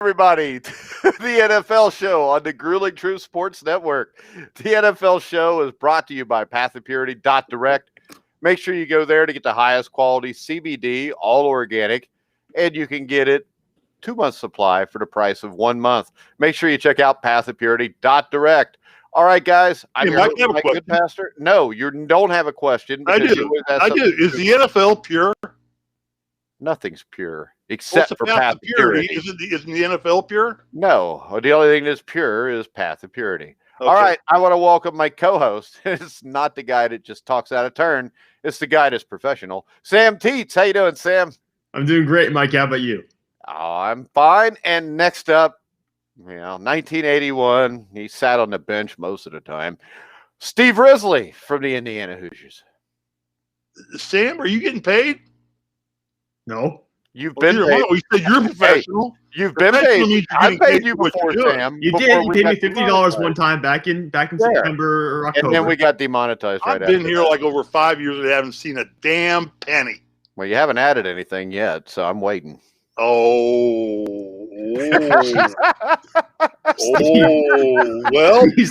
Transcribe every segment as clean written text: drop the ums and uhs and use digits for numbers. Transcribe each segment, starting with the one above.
Everybody, to the NFL show on the Grueling Truth Sports Network. The NFL show is brought to you by pathofpurity.direct. Make sure you go there to get the highest quality CBD, all organic, and you can get it 2 months supply for the price of 1 month. Make sure you check out pathofpurity.direct. All right, guys. I'm your host, Mike Goodpastor. No, you don't have a question. I do. Is the NFL pure? Nothing's pure except for path of purity. Isn't the NFL pure? No. The only thing that's pure is path of purity. Okay. All right. I want to welcome my co-host. It's not the guy that just talks out of turn. It's the guy that's professional. Sam Teets. How you doing, Sam? I'm doing great, Mike. How about you? Oh, I'm fine. And next up, 1981. He sat on the bench most of the time. Steve Risley from the Indiana Hoosiers. Sam, are you getting paid? No. You've been paid. We said you're professional. You've been paid. I paid you before, Sam. You did. You paid me $50 one time back in September or October. And then we got demonetized right after. I've been here like over 5 years and I haven't seen a damn penny. Well, you haven't added anything yet, so I'm waiting. Well,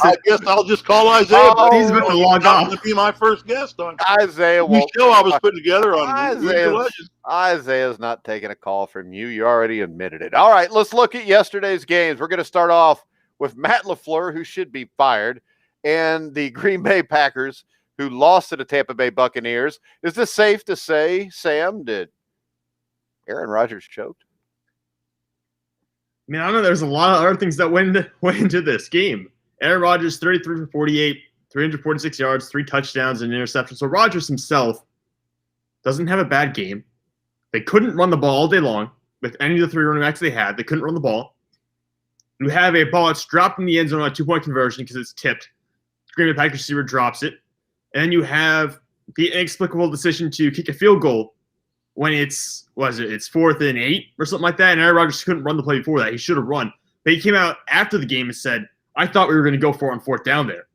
I guess I'll just call Isaiah. He's going to log off. To be my first guest on Isaiah. The show I was putting together on Isaiah's not taking a call from you. You already admitted it. All right, let's look at yesterday's games. We're going to start off with Matt LaFleur, who should be fired, and the Green Bay Packers, who lost to the Tampa Bay Buccaneers. Is this safe to say, Sam, that Aaron Rodgers choked? I mean, I don't know. There's a lot of other things that went into this game. Aaron Rodgers, 33 for 48, 346 yards, 3 touchdowns, and an interception. So Rodgers himself doesn't have a bad game. They couldn't run the ball all day long with any of the 3 running backs they had. They couldn't run the ball. You have a ball that's dropped in the end zone on a 2-point conversion because it's tipped. Green Bay Packers receiver drops it. And then you have the inexplicable decision to kick a field goal when it's 4th and 8 or something like that, and Aaron Rodgers couldn't run the play before that. He should have run. But he came out after the game and said, I thought we were going to go for it on 4th down there.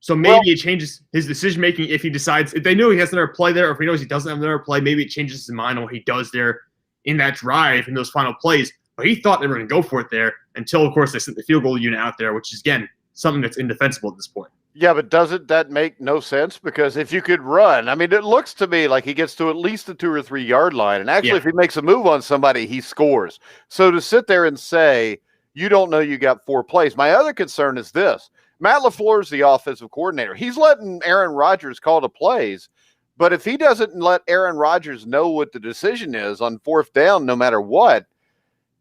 So maybe it changes his decision-making if they know he has another play there, or if he knows he doesn't have another play, maybe it changes his mind on what he does there in that drive in those final plays. But he thought they were going to go for it there until, of course, they sent the field goal unit out there, which is, again, something that's indefensible at this point. Yeah, but doesn't that make no sense? Because if you could run, I mean, it looks to me like he gets to at least the 2 or 3 yard line. And actually, if he makes a move on somebody, he scores. So to sit there and say, you don't know you got 4 plays. My other concern is this. Matt LaFleur is the offensive coordinator. He's letting Aaron Rodgers call the plays. But if he doesn't let Aaron Rodgers know what the decision is on 4th down, no matter what,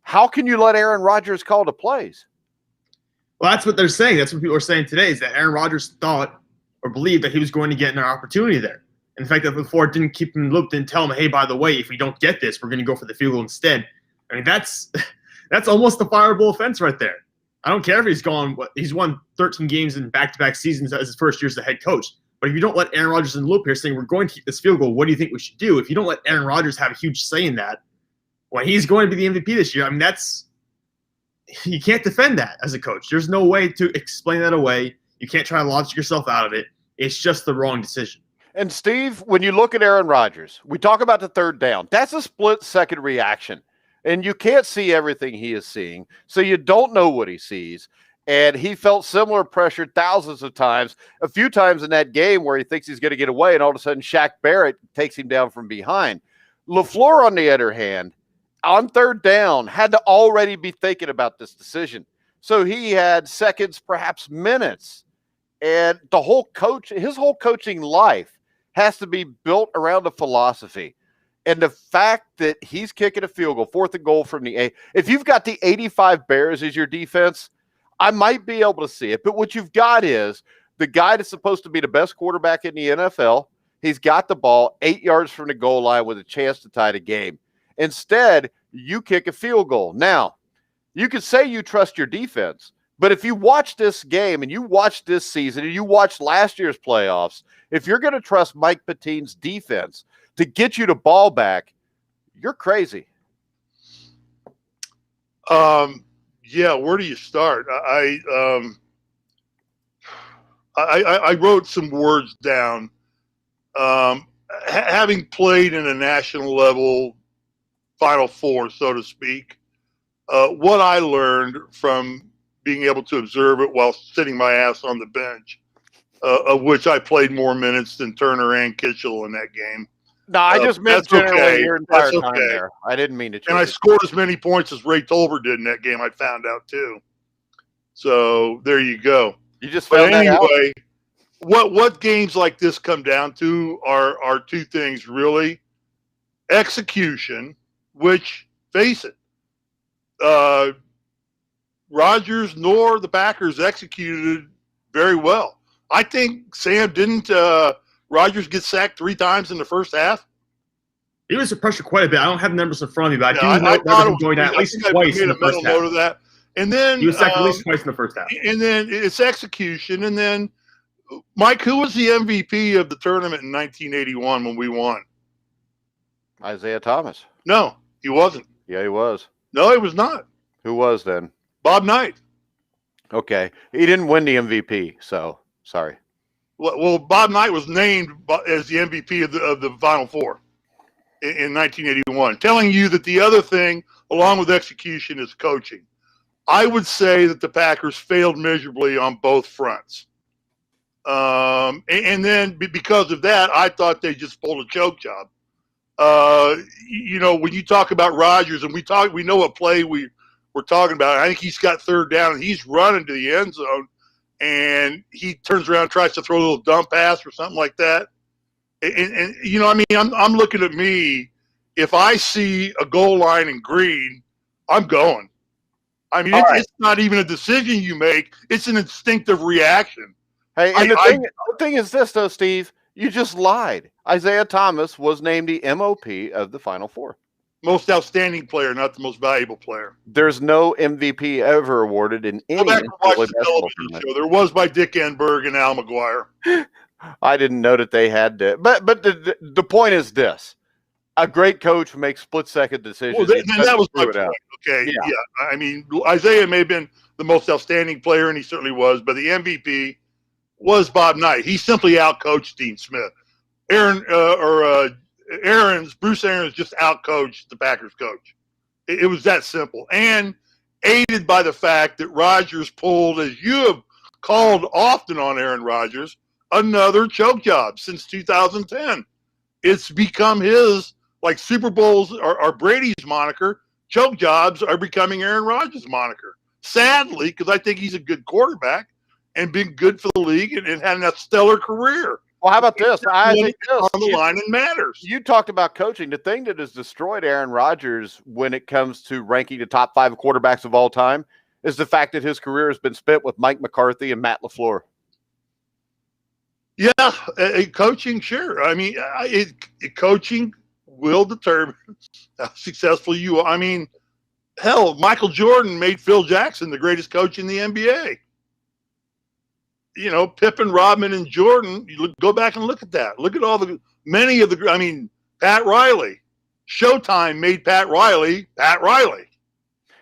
how can you let Aaron Rodgers call the plays? Well, that's what they're saying. That's what people are saying today is that Aaron Rodgers thought or believed that he was going to get an opportunity there. In fact, that LaFleur didn't keep him looped and tell him, hey, by the way, if we don't get this, we're going to go for the field goal instead. I mean, that's almost a fireable offense right there. I don't care if he's won 13 games in back-to-back seasons as his first year as the head coach. But if you don't let Aaron Rodgers in the loop here saying we're going to keep this field goal, what do you think we should do? If you don't let Aaron Rodgers have a huge say in that, well, he's going to be the MVP this year. I mean, you can't defend that as a coach. There's no way to explain that away. You can't try to logic yourself out of it. It's just the wrong decision. And Steve, when you look at Aaron Rodgers, we talk about the 3rd down. That's a split-second reaction. And you can't see everything he is seeing, so you don't know what he sees. And he felt similar pressure thousands of times, a few times in that game where he thinks he's going to get away, and all of a sudden Shaq Barrett takes him down from behind. LaFleur, on the other hand, on 3rd down, had to already be thinking about this decision. So he had seconds, perhaps minutes. And his whole coaching life has to be built around a philosophy. And the fact that he's kicking a field goal, 4th and goal from the 8, if you've got the 85 Bears as your defense, I might be able to see it. But what you've got is the guy that's supposed to be the best quarterback in the NFL. He's got the ball 8 yards from the goal line with a chance to tie the game. Instead, you kick a field goal. Now, you could say you trust your defense, but if you watch this game and you watch this season and you watch last year's playoffs, if you're going to trust Mike Petine's defense to get you the ball back, you're crazy. Yeah, where do you start? I wrote some words down. Having played in a national level Final Four, so to speak, what I learned from being able to observe it while sitting my ass on the bench, of which I played more minutes than Turner and Kitchell in that game. No, I just meant that's generally okay. your entire That's time okay. there. I didn't mean to change And I it. scored as many points as Ray Tolbert did in that game. I found out too. So there you go. You just But found that out? anyway, what games like this come down to are two things really: execution, which, face it, Rodgers nor the Packers executed very well. I think, Sam, didn't Rodgers get sacked 3 times in the first half? He was under pressure quite a bit. I don't have the numbers in front of me, but Yeah, I do remember him going down at least I twice made in the a mental first half. note of that. And then He was sacked at least twice in the first half. And then it's execution. And then, Mike, who was the MVP of the tournament in 1981 when we won? Isaiah Thomas. No, he wasn't. Yeah, he was. No, he was not. Who was then? Bob Knight. Okay. He didn't win the MVP, so sorry. Well, Bob Knight was named as the MVP of the Final Four in 1981, telling you that the other thing, along with execution, is coaching. I would say that the Packers failed miserably on both fronts. And then because of that, I thought they just pulled a choke job. When you talk about Rodgers, and we know what play we're talking about. I think he's got third down, and he's running to the end zone, and he turns around and tries to throw a little dump pass or something like that. And I'm looking at me. If I see a goal line in green, I'm going. I mean, it's not even a decision you make. It's an instinctive reaction. Hey, and the thing is this, though, Steve. You just lied. Isaiah Thomas was named the MOP of the Final Four. Most outstanding player, not the most valuable player. There's no MVP ever awarded in any television show. There was by Dick Enberg and Al McGuire. I didn't know that they had to. But the point is this. A great coach makes split-second decisions. Well, that was my point. Okay, yeah. I mean, Isaiah may have been the most outstanding player, and he certainly was, but the MVP was Bob Knight. He simply outcoached Dean Smith. Bruce Arians just outcoached the Packers coach. It was that simple. And aided by the fact that Rodgers pulled, as you have called often on Aaron Rodgers, another choke job since 2010. It's become his, like Super Bowls are Brady's moniker. Choke jobs are becoming Aaron Rodgers' moniker. Sadly, because I think he's a good quarterback and been good for the league and had a stellar career. Well, how about this? I think this on the line and matters. You talked about coaching. The thing that has destroyed Aaron Rodgers when it comes to ranking the top 5 quarterbacks of all time is the fact that his career has been spent with Mike McCarthy and Matt LaFleur. Yeah, coaching, sure. I mean, coaching will determine how successful you are. I mean, hell, Michael Jordan made Phil Jackson the greatest coach in the NBA. Pippen, Rodman, and Jordan, go back and look at that. Look at Pat Riley. Showtime made Pat Riley.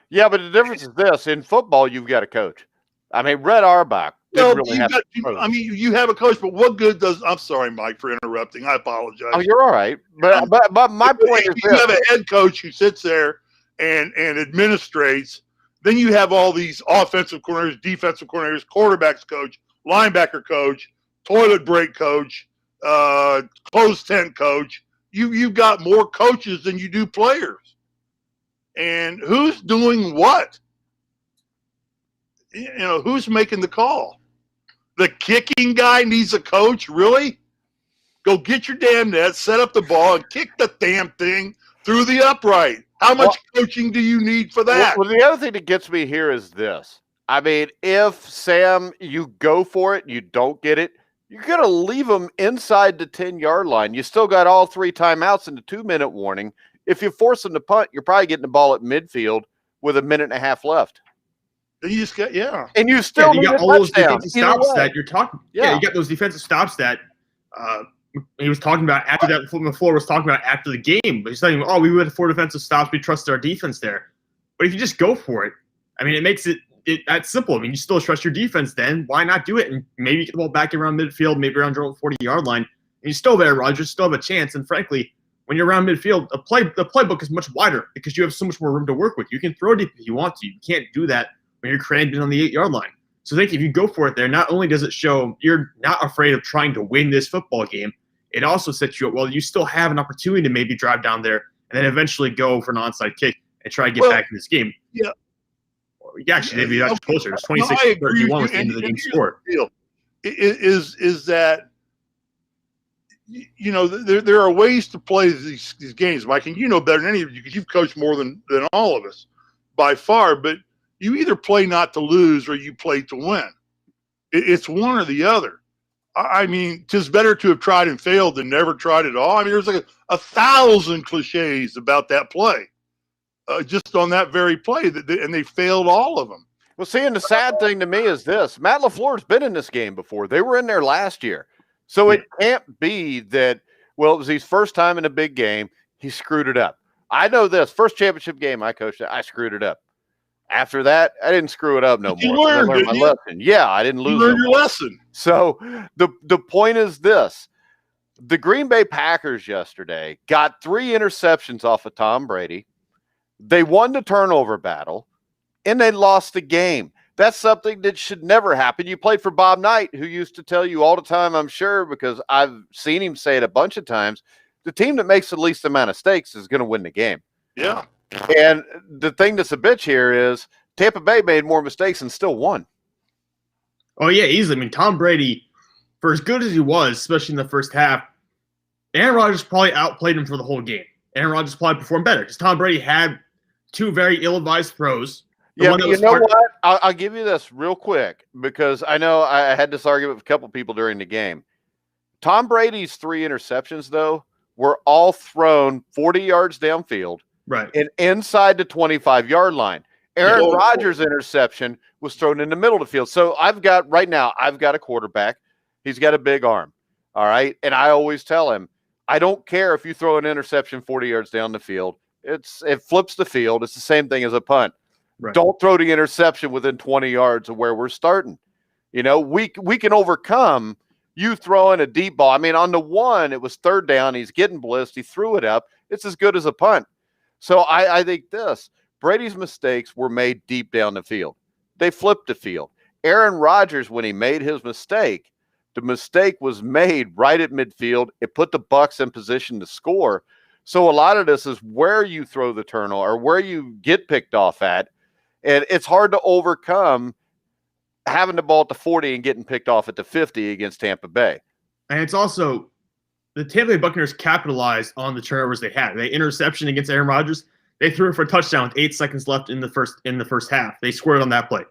Yeah, but the difference is this. In football, you've got a coach. I mean, Red Auerbach didn't really have a coach. You have a coach, but what good does – I'm sorry, Mike, for interrupting. I apologize. Oh, you're all right. But my point is you have a head coach who sits there and administrates. Then you have all these offensive coordinators, defensive coordinators, quarterbacks coach, linebacker coach, toilet break coach, closed tent coach. You've got more coaches than you do players. And who's doing what? Who's making the call? The kicking guy needs a coach? Really? Go get your damn net, set up the ball, and kick the damn thing through the upright. How much coaching do you need for that? Well, the other thing that gets me here is this. I mean, if, Sam, you go for it and you don't get it, you're going to leave them inside the 10-yard line. You still got all 3 timeouts and the 2-minute warning. If you force them to punt, you're probably getting the ball at midfield with a minute and a half left. Then you just got, and you still you got all those defensive stops that you're talking. Yeah, you got those defensive stops that he was talking about after that. LaFleur was talking about after the game. But he's saying, "Oh, we had 4 defensive stops. We trusted our defense there." But if you just go for it, I mean, it makes it that's simple. I mean, you still trust your defense. Then why not do it and maybe get the ball back around midfield, maybe around your 40-yard line, and you still there, Rodgers. Still have a chance. And frankly, when you're around midfield, the playbook is much wider because you have so much more room to work with. You can throw deep if you want to. You can't do that when you're crammed in on the 8-yard line. So I think if you go for it there, not only does it show you're not afraid of trying to win this football game, it also sets you up, well, you still have an opportunity to maybe drive down there and then eventually go for an onside kick and try to get back in this game. Yeah. Actually, maybe that's closer. It's 26-31 was the end of the game score. Is that, there are ways to play these games, Mike, and you know better than any of you because you've coached more than all of us by far, but you either play not to lose or you play to win. It's one or the other. I mean, 'tis better to have tried and failed than never tried at all. I mean, there's like 1,000 cliches about that play, just on that very play, and they failed all of them. Well, see, and the sad thing to me is this. Matt LaFleur's been in this game before. They were in there last year. So it can't be that, well, it was his first time in a big game. He screwed it up. I know this. First championship game I coached, I screwed it up. After that, I didn't screw it up no more. I learned my lesson. Yeah, I didn't lose. You learned your lesson. So the point is this. The Green Bay Packers yesterday got 3 interceptions off of Tom Brady. They won the turnover battle, and they lost the game. That's something that should never happen. You played for Bob Knight, who used to tell you all the time, I'm sure, because I've seen him say it a bunch of times, the team that makes the least amount of mistakes is going to win the game. Yeah. And the thing that's a bitch here is Tampa Bay made more mistakes and still won. Oh, yeah, easily. I mean, Tom Brady, for as good as he was, especially in the first half, Aaron Rodgers probably outplayed him for the whole game. Aaron Rodgers probably performed better because Tom Brady had 2 very ill-advised throws. Yeah, but you know what? I'll give you this real quick because I know I had this argument with a couple people during the game. Tom Brady's 3 interceptions, though, were all thrown 40 yards downfield. Right. And inside the 25-yard line. Aaron Rodgers' interception was thrown in the middle of the field. So I've got a quarterback. He's got a big arm. All right. And I always tell him, I don't care if you throw an interception 40 yards down the field. It flips the field. It's the same thing as a punt. Right. Don't throw the interception within 20 yards of where we're starting. We can overcome you throwing a deep ball. I mean, on the one, it was 3rd down. He's getting blitzed. He threw it up. It's as good as a punt. So I think Brady's mistakes were made deep down the field. They flipped the field. Aaron Rodgers, when he made his mistake, the mistake was made right at midfield. It put the Bucs in position to score. So a lot of this is where you throw the turnover or where you get picked off at. And it's hard to overcome having the ball at the 40 and getting picked off at the 50 against Tampa Bay. And it's also the Tampa Bay Buccaneers capitalized on the turnovers they had. They interception against Aaron Rodgers. They threw it for a touchdown with 8 seconds left in the first half. They scored on that play.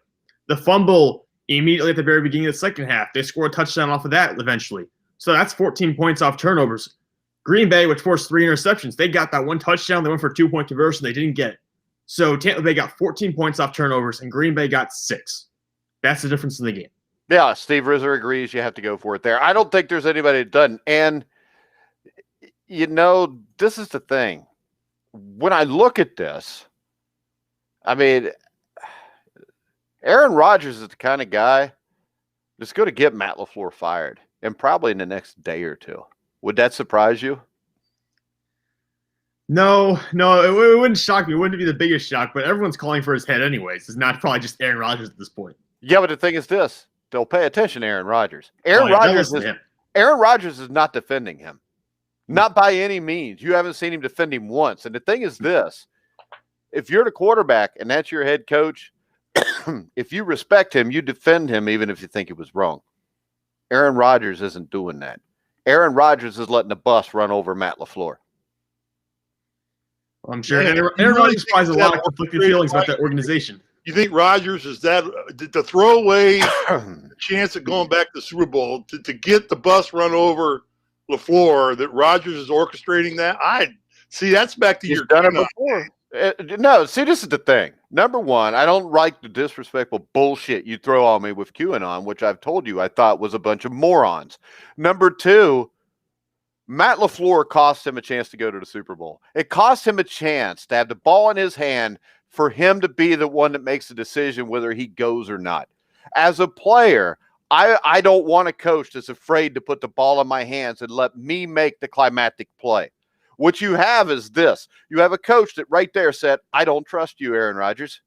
The fumble immediately at the very beginning of the second half. They scored a touchdown off of that eventually. So that's 14 points off turnovers. Green Bay, which forced 3 interceptions, they got that 1 touchdown. They went for a 2-point conversion. They didn't get it. So Tampa Bay got 14 points off turnovers, and Green Bay got 6. That's the difference in the game. Yeah, Steve Rizzer agrees. You have to go for it there. I don't think there's anybody that doesn't. And, this is the thing. When I look at this, I mean, Aaron Rodgers is the kind of guy that's going to get Matt LaFleur fired, and probably in the next day or 2. Would that surprise you? No, it wouldn't shock me. It wouldn't be the biggest shock, but everyone's calling for his head anyways. It's not probably just Aaron Rodgers at this point. Yeah, but the thing is this. They'll pay attention to Aaron Rodgers. Aaron Rodgers is not defending him. Not by any means. You haven't seen him defend him once. And the thing is this. If you're the quarterback and that's your head coach, if you respect him, you defend him even if you think he was wrong. Aaron Rodgers isn't doing that. Aaron Rodgers is letting the bus run over Matt LaFleur. I'm sure Aaron Rodgers probably has a lot of conflicting feelings about that organization. You think Rodgers is that to throw away the chance of going back to the Super Bowl to get the bus run over LaFleur, that Rodgers is orchestrating that? I see. That's back to your done it before. No, see, this is the thing. Number one, I don't like the disrespectful bullshit you throw on me with QAnon, which I've told you I thought was a bunch of morons. Number two, Matt LaFleur cost him a chance to go to the Super Bowl. It cost him a chance to have the ball in his hand for him to be the one that makes the decision whether he goes or not. As a player, I don't want a coach that's afraid to put the ball in my hands and let me make the climactic play. What you have is this. You have a coach that right there said, I don't trust you, Aaron Rodgers.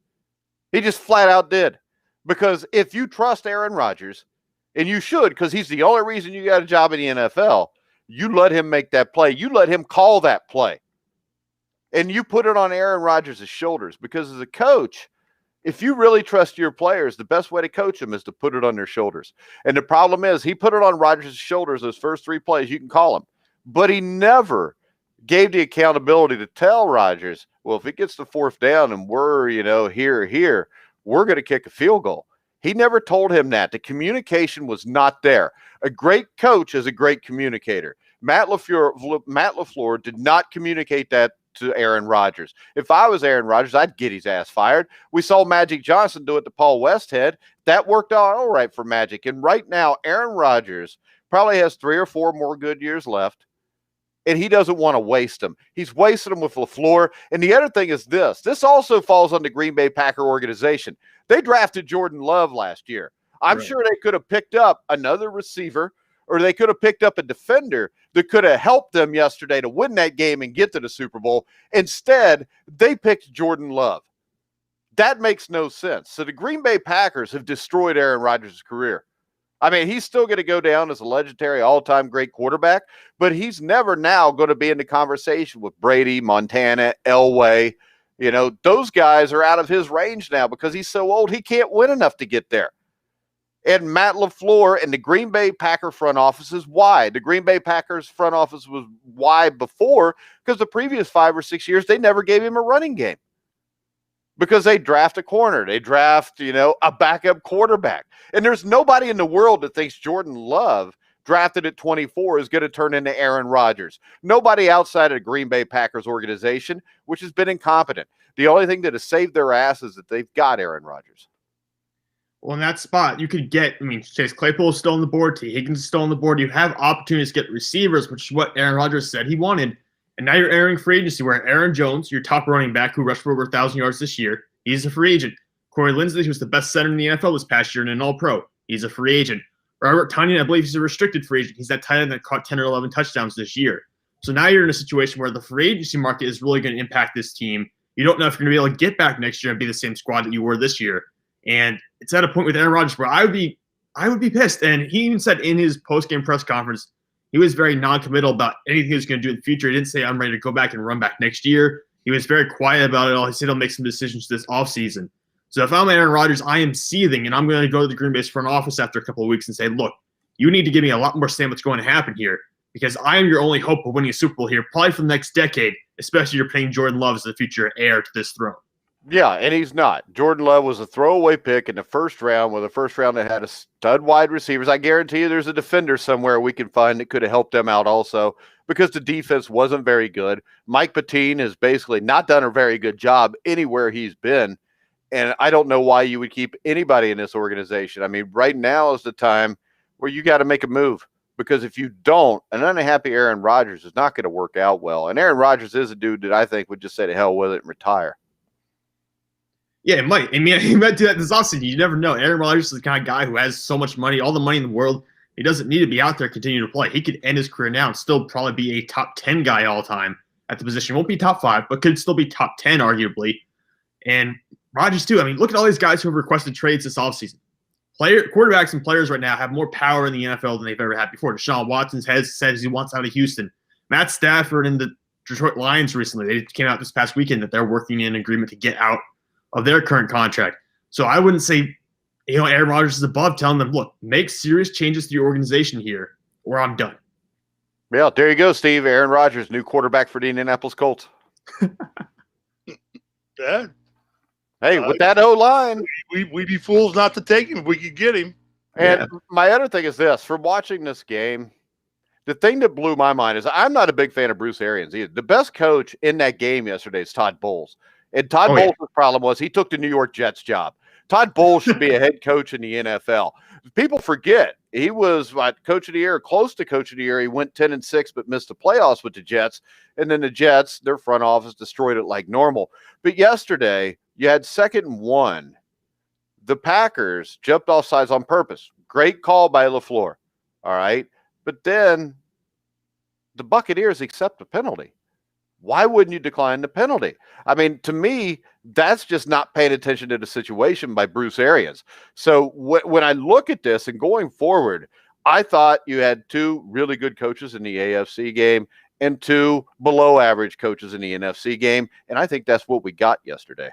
He just flat out did. Because if you trust Aaron Rodgers, and you should, because he's the only reason you got a job in the NFL, you let him make that play. You let him call that play. And you put it on Aaron Rodgers' shoulders. Because as a coach, if you really trust your players, the best way to coach them is to put it on their shoulders. And the problem is he put it on Rodgers' shoulders those first 3 plays. You can call him. But he never gave the accountability to tell Rodgers, well, if it gets to 4th down and we're, here, we're going to kick a field goal. He never told him that. The communication was not there. A great coach is a great communicator. Matt LaFleur did not communicate that to Aaron Rodgers. If I was Aaron Rodgers, I'd get his ass fired. We saw Magic Johnson do it to Paul Westhead. That worked out all right for Magic. And right now, Aaron Rodgers probably has 3 or 4 more good years left, and he doesn't want to waste them. He's wasted them with LaFleur. And the other thing is this. This also falls on the Green Bay Packer organization. They drafted Jordan Love last year. I'm sure they could have picked up another receiver, or they could have picked up a defender that could have helped them yesterday to win that game and get to the Super Bowl. Instead, they picked Jordan Love. That makes no sense. So the Green Bay Packers have destroyed Aaron Rodgers' career. I mean, he's still going to go down as a legendary all-time great quarterback, but he's never now going to be in the conversation with Brady, Montana, Elway. Those guys are out of his range now because he's so old, he can't win enough to get there. And Matt LaFleur and the Green Bay Packer front office is why. The Green Bay Packers front office was why before, because the previous 5 or 6 years, they never gave him a running game. Because they draft a corner. They draft, a backup quarterback. And there's nobody in the world that thinks Jordan Love, drafted at 24, is going to turn into Aaron Rodgers. Nobody outside of the Green Bay Packers organization, which has been incompetent. The only thing that has saved their ass is that they've got Aaron Rodgers. Well, in that spot, you could get, Chase Claypool is still on the board. T. Higgins is still on the board. You have opportunities to get receivers, which is what Aaron Rodgers said he wanted. And now you're airing free agency where Aaron Jones, your top running back who rushed for over 1,000 yards this year, he's a free agent. Corey Linsley, who's the best center in the NFL this past year and an all-pro, he's a free agent. Robert Tonyan, I believe he's a restricted free agent. He's that tight end that caught 10 or 11 touchdowns this year. So now you're in a situation where the free agency market is really going to impact this team. You don't know if you're going to be able to get back next year and be the same squad that you were this year. And it's at a point with Aaron Rodgers where I would be pissed. And he even said in his post-game press conference, he was very non-committal about anything he was going to do in the future. He didn't say, I'm ready to go back and run back next year. He was very quiet about it all. He said he'll make some decisions this offseason. So if I'm Aaron Rodgers, I am seething, and I'm going to go to the Green Bay's front office after a couple of weeks and say, look, you need to give me a lot more say what's going to happen here, because I am your only hope of winning a Super Bowl here, probably for the next decade, especially you're paying Jordan Love as the future heir to this throne. Yeah, and he's not. Jordan Love was a throwaway pick in the first round, with a first round that had a stud wide receivers. I guarantee you there's a defender somewhere we can find that could have helped them out also, because the defense wasn't very good. Mike Patine has basically not done a very good job anywhere he's been, and I don't know why you would keep anybody in this organization. I mean, right now is the time where you got to make a move, because if you don't, an unhappy Aaron Rodgers is not going to work out well. And Aaron Rodgers is a dude that I think would just say to hell with it and retire. Yeah, it might. I mean, he might do that this offseason. You never know. Aaron Rodgers is the kind of guy who has so much money, all the money in the world. He doesn't need to be out there continuing to play. He could end his career now and still probably be a top 10 guy all time at the position. Won't be top 5, but could still be top 10, arguably. And Rodgers, too. I mean, look at all these guys who have requested trades this offseason. Quarterbacks and players right now have more power in the NFL than they've ever had before. Deshaun Watson has said he wants out of Houston. Matt Stafford and the Detroit Lions recently, they came out this past weekend that they're working in agreement to get out of their current contract. So I wouldn't say, Aaron Rodgers is above telling them, look, make serious changes to your organization here or I'm done. Yeah, there you go, Steve. Aaron Rodgers, new quarterback for the Indianapolis Colts. Yeah. Hey, with that O-line. We'd be fools not to take him if we could get him. And my other thing is this. From watching this game, the thing that blew my mind is I'm not a big fan of Bruce Arians either. The best coach in that game yesterday is Todd Bowles. And Todd Bowles' problem was he took the New York Jets job. Todd Bowles should be a head coach in the NFL. People forget he was coach of the year, close to coach of the year. He went 10-6, but missed the playoffs with the Jets. And then the Jets, their front office destroyed it like normal. But yesterday, you had 2nd and 1. The Packers jumped off sides on purpose. Great call by LaFleur. All right. But then the Buccaneers accept the penalty. why wouldn't you decline the penalty? I mean, to me, that's just not paying attention to the situation by Bruce Arians. So when I look at this and going forward, I thought you had two really good coaches in the AFC game and two below average coaches in the NFC game. And I think that's what we got yesterday.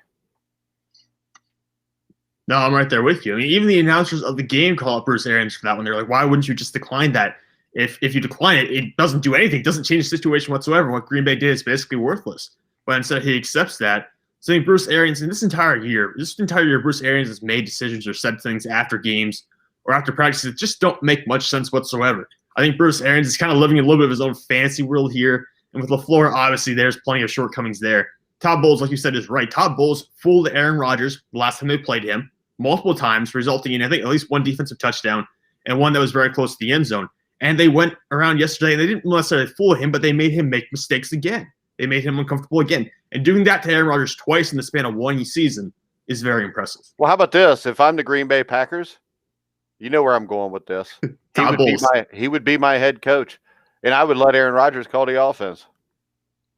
No, I'm right there with you. I mean, even the announcers of the game call out Bruce Arians for that one. They're like, why wouldn't you just decline that? If you decline it, it doesn't do anything. It doesn't change the situation whatsoever. What Green Bay did is basically worthless. But instead, he accepts that. So I think Bruce Arians, in this entire year, Bruce Arians has made decisions or said things after games or after practices that just don't make much sense whatsoever. I think Bruce Arians is kind of living a little bit of his own fantasy world here. And with LaFleur, obviously, there's plenty of shortcomings there. Todd Bowles, like you said, is right. Todd Bowles fooled Aaron Rodgers the last time they played him multiple times, resulting in, I think, at least one defensive touchdown and one that was very close to the end zone. And they went around yesterday, and they didn't necessarily fool him, but they made him make mistakes again. They made him uncomfortable again. And doing that to Aaron Rodgers twice in the span of one season is very impressive. Well, how about this? If I'm the Green Bay Packers, you know where I'm going with this. He would be my head coach, and I would let Aaron Rodgers call the offense.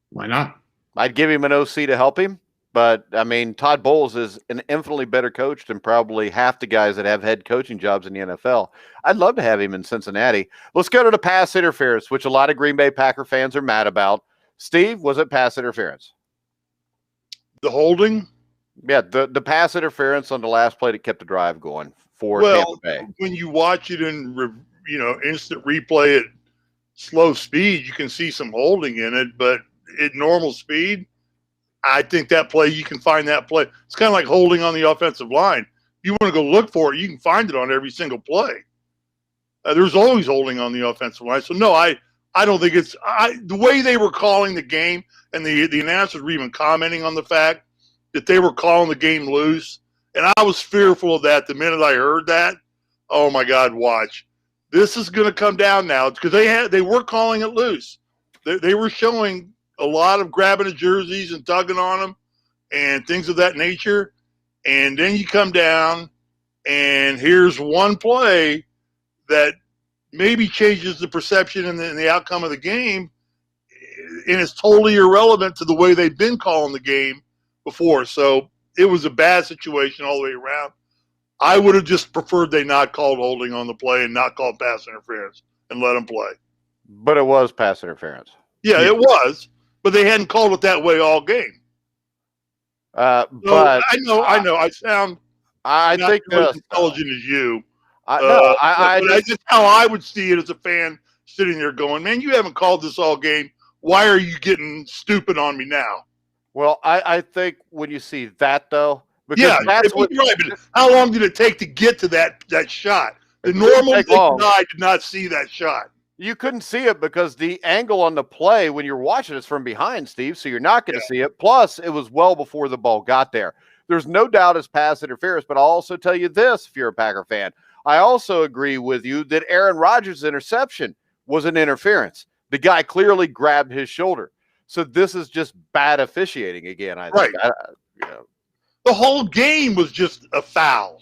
Why not? I'd give him an OC to help him. But, I mean, Todd Bowles is an infinitely better coach than probably half the guys that have head coaching jobs in the NFL. I'd love to have him in Cincinnati. Let's go to the pass interference, which a lot of Green Bay Packer fans are mad about. Steve, was it pass interference? The holding? Yeah, the pass interference on the last play that kept the drive going for Tampa Bay. When you watch it in instant replay at slow speed, you can see some holding in it, but at normal speed, I think that play, you can find that play. It's kind of like holding on the offensive line. You want to go look for it, you can find it on every single play. There's always holding on the offensive line. So, no, I don't think it's the way they were calling the game, and the announcers were even commenting on the fact that they were calling the game loose. And I was fearful of that the minute I heard that. Oh, my God, watch. This is going to come down now because they were calling it loose. They were showing a lot of grabbing of jerseys and tugging on them and things of that nature. And then you come down, and here's one play that maybe changes the perception and the outcome of the game, and it's totally irrelevant to the way they've been calling the game before. So it was a bad situation all the way around. I would have just preferred they not called holding on the play and not called pass interference and let them play. But it was pass interference. Yeah, it was. But they hadn't called it that way all game. But I know. I sound not think as intelligent as you. That's just how I would see it as a fan sitting there going, man, you haven't called this all game. Why are you getting stupid on me now? Well, I think when you see that, though, because yeah, that's what, right. But how long did it take to get to that shot? The normal guy did not see that shot. You couldn't see it because the angle on the play when you're watching is from behind, Steve, so you're not going to see it. Plus, it was well before the ball got there. There's no doubt it's pass interference, but I'll also tell you this, if you're a Packer fan. I also agree with you that Aaron Rodgers' interception was an interference. The guy clearly grabbed his shoulder. So this is just bad officiating again, I think. Right. The whole game was just a foul.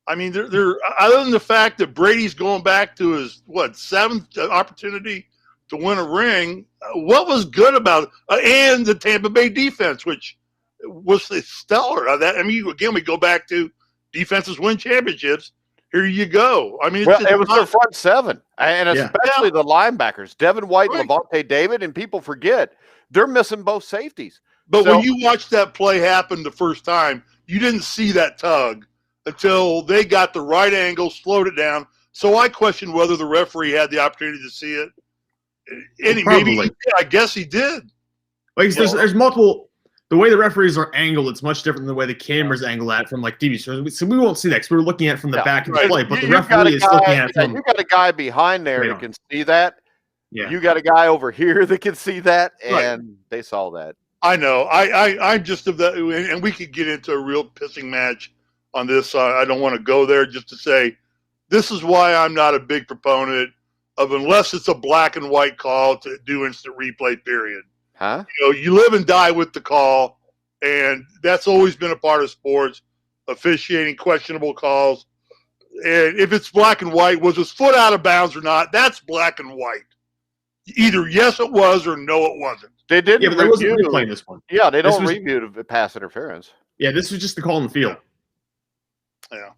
I mean, they're other than the fact that Brady's going back to his, seventh opportunity to win a ring, what was good about it? And the Tampa Bay defense, which was stellar. We go back to defenses win championships. Here you go. I mean, it was their front seven, and especially the linebackers, Devin White and Levante David, and people forget they're missing both safeties. But when you watched that play happen the first time, you didn't see that tug until they got the right angle, slowed it down. So I questioned whether the referee had the opportunity to see it. And maybe I guess he did. Like there's multiple. The way the referees are angled, it's much different than the way the cameras angle at from like TV. So we won't see that because we're looking at it from the back of the play. But the referee is looking at it from. You got a guy behind there that can see that. Yeah. You got a guy over here that can see that, and they saw that. I know. I'm just of that, and we could get into a real pissing match on this. I don't want to go there. Just to say, this is why I'm not a big proponent of, unless it's a black and white call, to do instant replay. Period. Huh? You live and die with the call, and that's always been a part of sports. Officiating questionable calls, and if it's black and white, was his foot out of bounds or not? That's black and white. Either yes, it was, or no, it wasn't. They didn't Yeah, but there wasn't review. replaying this one. Yeah, they This don't was- review the pass interference. Yeah, this was just the call in the field. Yeah.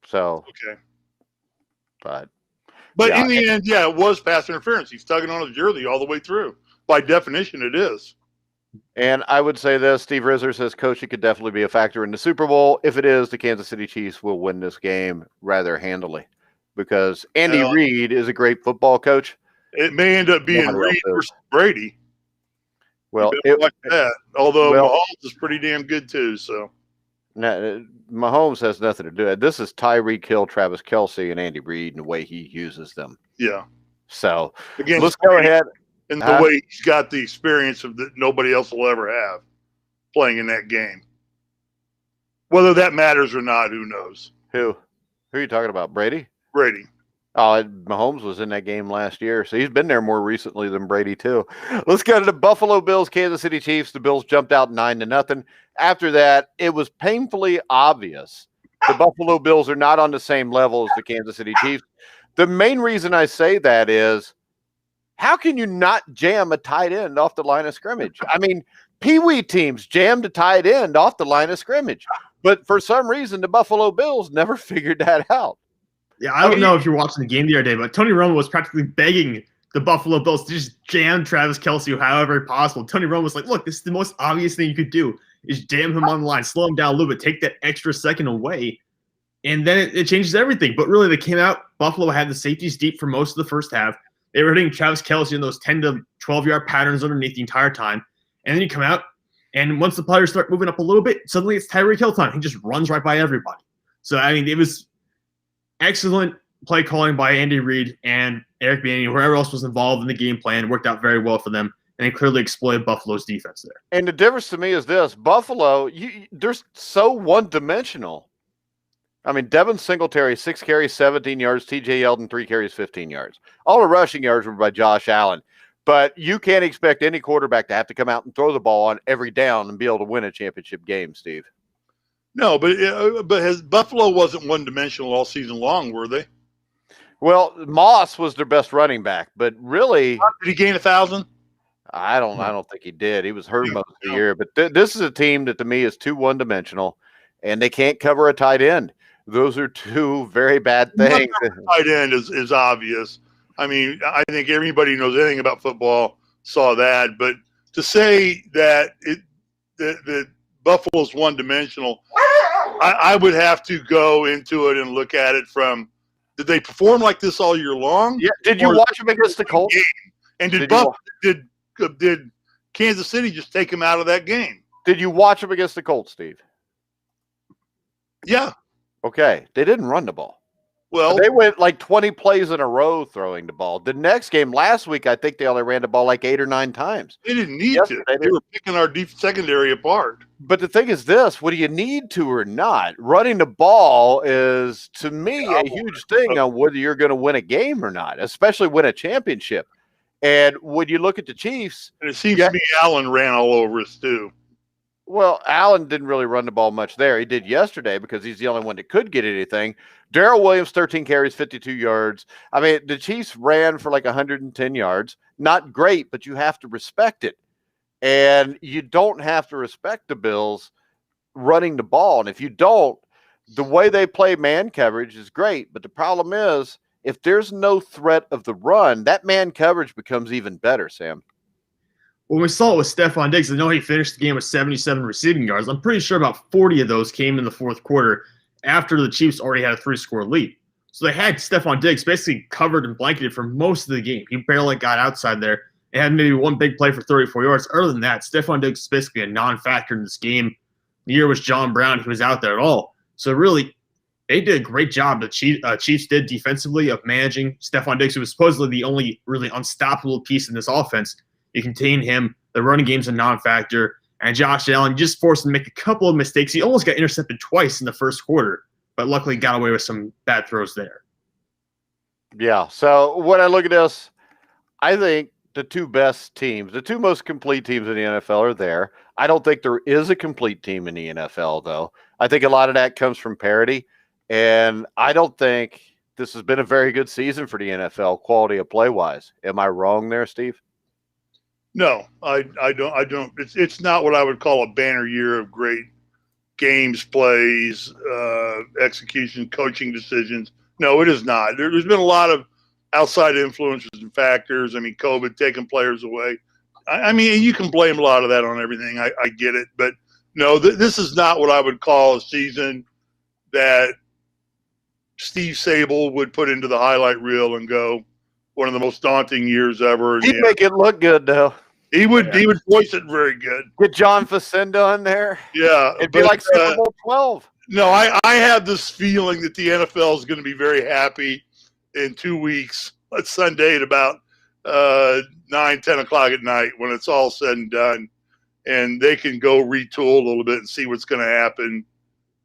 So, Okay. but But yeah, in the end, yeah, it was pass interference. He's tugging on his jersey all the way through. By definition, it is. and I would say this: Steve Rizzer says coaching could definitely be a factor in the Super Bowl. If it is, the Kansas City Chiefs will win this game rather handily because Andy Reid is a great football coach. It may end up being Nobody else Reed is. versus Brady. Well, Watch that. Although well- Mahomes is pretty damn good too. So Mahomes has nothing to do with it. This is Tyreek Hill, Travis Kelce, and Andy Reid and the way he uses them. yeah, So against let's go Brady, ahead. and the way he's got the experience of that nobody else will ever have playing in that game. Whether that matters or not, who knows? Who are you talking about? Brady? Brady. Oh, Mahomes was in that game last year, so he's been there more recently than Brady too. Let's go to the Buffalo Bills, Kansas City Chiefs. The Bills jumped out 9-0. After that, it was painfully obvious the Buffalo Bills are not on the same level as the Kansas City Chiefs. The main reason I say that is, how can you not jam a tight end off the line of scrimmage? I mean, Pee-wee teams jammed a tight end off the line of scrimmage, but for some reason, the Buffalo Bills never figured that out. Yeah, I don't know if you're watching the game the other day, but Tony Romo was practically begging the Buffalo Bills to just jam Travis Kelce however possible. Tony Romo was like, look, this is the most obvious thing you could do is jam him on the line, slow him down a little bit, take that extra second away, and then it changes everything. But really, they came out, Buffalo had the safeties deep for most of the first half. They were hitting Travis Kelce in those 10 to 12-yard patterns underneath the entire time. And then you come out, and once the players start moving up a little bit, suddenly it's Tyreek Hill time. He just runs right by everybody. So, I mean, it was excellent play calling by Andy Reid and Eric Bieniemy, whoever else was involved in the game plan. It worked out very well for them, and they clearly exploited Buffalo's defense there. And the difference to me is this: Buffalo, they're so one-dimensional. I mean, Devin Singletary, 6 carries, 17 yards. TJ Yeldon, 3 carries, 15 yards. All the rushing yards were by Josh Allen. But you can't expect any quarterback to have to come out and throw the ball on every down and be able to win a championship game, Steve. No, but Buffalo wasn't one-dimensional all season long, were they? Well, Moss was their best running back, but really, did he gain 1,000? I don't think he did. He was hurt most of the year. But this is a team that to me is too one-dimensional, and they can't cover a tight end. Those are two very bad things. Tight end is obvious. I mean, I think everybody who knows anything about football saw that. But to say that that Buffalo's one-dimensional, I would have to go into it and look at it from, did they perform like this all year long? Yeah. Did you watch them against the Colts? And did Kansas City just take him out of that game? Did you watch them against the Colts, Steve? Yeah. Okay. They didn't run the ball. Well, they went like 20 plays in a row throwing the ball. The next game last week, I think they only ran the ball like 8 or 9 times. They didn't need to. They were picking our deep secondary apart. But the thing is this, whether you need to or not, running the ball is, to me, a huge thing on whether you're going to win a game or not, especially win a championship. And when you look at the Chiefs. And it seems to me Allen ran all over us too. Well, Allen didn't really run the ball much there. He did yesterday because he's the only one that could get anything. Darrell Williams, 13 carries, 52 yards. I mean, the Chiefs ran for like 110 yards. Not great, but you have to respect it. And you don't have to respect the Bills running the ball. And if you don't, the way they play man coverage is great. But the problem is, if there's no threat of the run, that man coverage becomes even better, Sam. When we saw it with Stephon Diggs, I know he finished the game with 77 receiving yards. I'm pretty sure about 40 of those came in the fourth quarter after the Chiefs already had a 3-score lead. So they had Stephon Diggs basically covered and blanketed for most of the game. He barely got outside there. They had maybe one big play for 34 yards. Other than that, Stephon Diggs is basically a non-factor in this game. The year was John Brown. He was out there at all. So really, they did a great job, the Chiefs did defensively, of managing Stephon Diggs, who was supposedly the only really unstoppable piece in this offense. You contain him. The running game's a non-factor. And Josh Allen just forced him to make a couple of mistakes. He almost got intercepted twice in the first quarter, but luckily got away with some bad throws there. Yeah. So when I look at this, I think the two best teams, the two most complete teams in the NFL are there. I don't think there is a complete team in the NFL, though. I think a lot of that comes from parity. And I don't think this has been a very good season for the NFL, quality of play-wise. Am I wrong there, Steve? No, I don't. It's not what I would call a banner year of great games, plays, execution, coaching decisions. No, it is not. There's been a lot of outside influences and factors. I mean, COVID taking players away. I mean, you can blame a lot of that on everything. I get it. But no, this is not what I would call a season that Steve Sable would put into the highlight reel and go, one of the most daunting years ever. He'd make it look good, though. He would voice it very good. Get John Facenda in there. Yeah. It'd be like Super Bowl 12. No, I have this feeling that the NFL is going to be very happy in 2 weeks, Sunday at about 9, 10 o'clock at night when it's all said and done. And they can go retool a little bit and see what's going to happen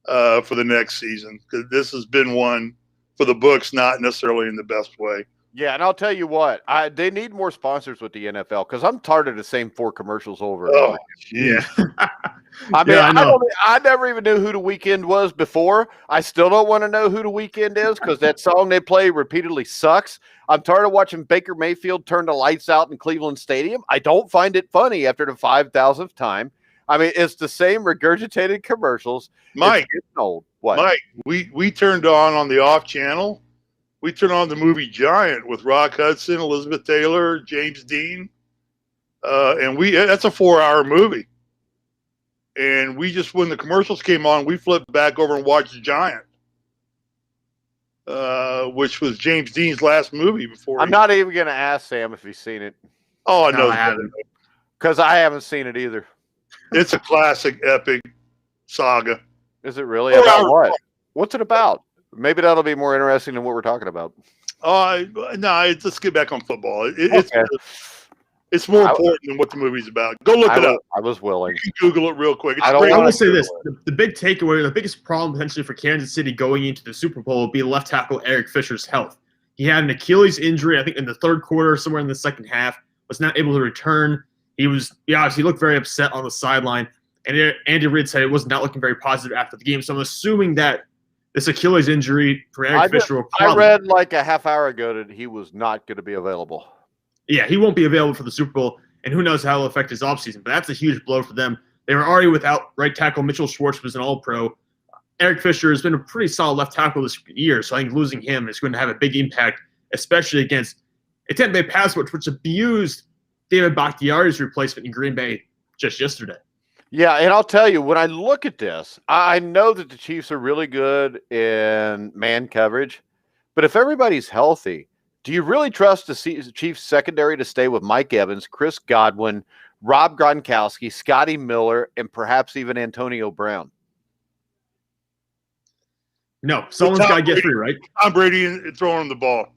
for the next season. Because this has been one for the Bucs, not necessarily in the best way. Yeah, and I'll tell you what, they need more sponsors with the NFL because I'm tired of the same 4 commercials over. Oh, Yeah. I mean, Yeah, I never even knew who The Weeknd was before. I still don't want to know who The Weeknd is because that song they play repeatedly sucks. I'm tired of watching Baker Mayfield turn the lights out in Cleveland Stadium. I don't find it funny after the 5,000th time. I mean, it's the same regurgitated commercials. Mike, it's old. What? Mike, we turned on the off channel. We turned on the movie Giant with Rock Hudson, Elizabeth Taylor, James Dean. And that's a 4-hour movie. And we just, when the commercials came on, we flipped back over and watched Giant, which was James Dean's last movie before. I'm not even going to ask Sam if he's seen it. Oh, I No, know. I haven't. Because I haven't seen it either. It's a classic, epic saga. Is it really? About what? What's it about? Maybe that'll be more interesting than what we're talking about. Let's get back on football. Okay. It's more important than what the movie's about. Go look it up. I was willing. You can Google it real quick. I will say this: the big takeaway, the biggest problem potentially for Kansas City going into the Super Bowl will be left tackle Eric Fisher's health. He had an Achilles injury, I think, in the third quarter, somewhere in the second half. Was not able to return. He looked very upset on the sideline, and Andy Reid said it was not looking very positive after the game. So I'm assuming that this Achilles injury for Eric Fisher will probably. I read like a half hour ago that he was not going to be available. Yeah, he won't be available for the Super Bowl, and who knows how it'll affect his offseason. But that's a huge blow for them. They were already without right tackle Mitchell Schwartz, was an All-Pro. Eric Fisher has been a pretty solid left tackle this year, so I think losing him is going to have a big impact, especially against a Tampa Bay pass rush, which abused David Bakhtiari's replacement in Green Bay just yesterday. Yeah, and I'll tell you, when I look at this, I know that the Chiefs are really good in man coverage, but if everybody's healthy, do you really trust the Chiefs secondary to stay with Mike Evans, Chris Godwin, Rob Gronkowski, Scotty Miller, and perhaps even Antonio Brown? No, someone's got to get free, right? Tom Brady throwing him the ball.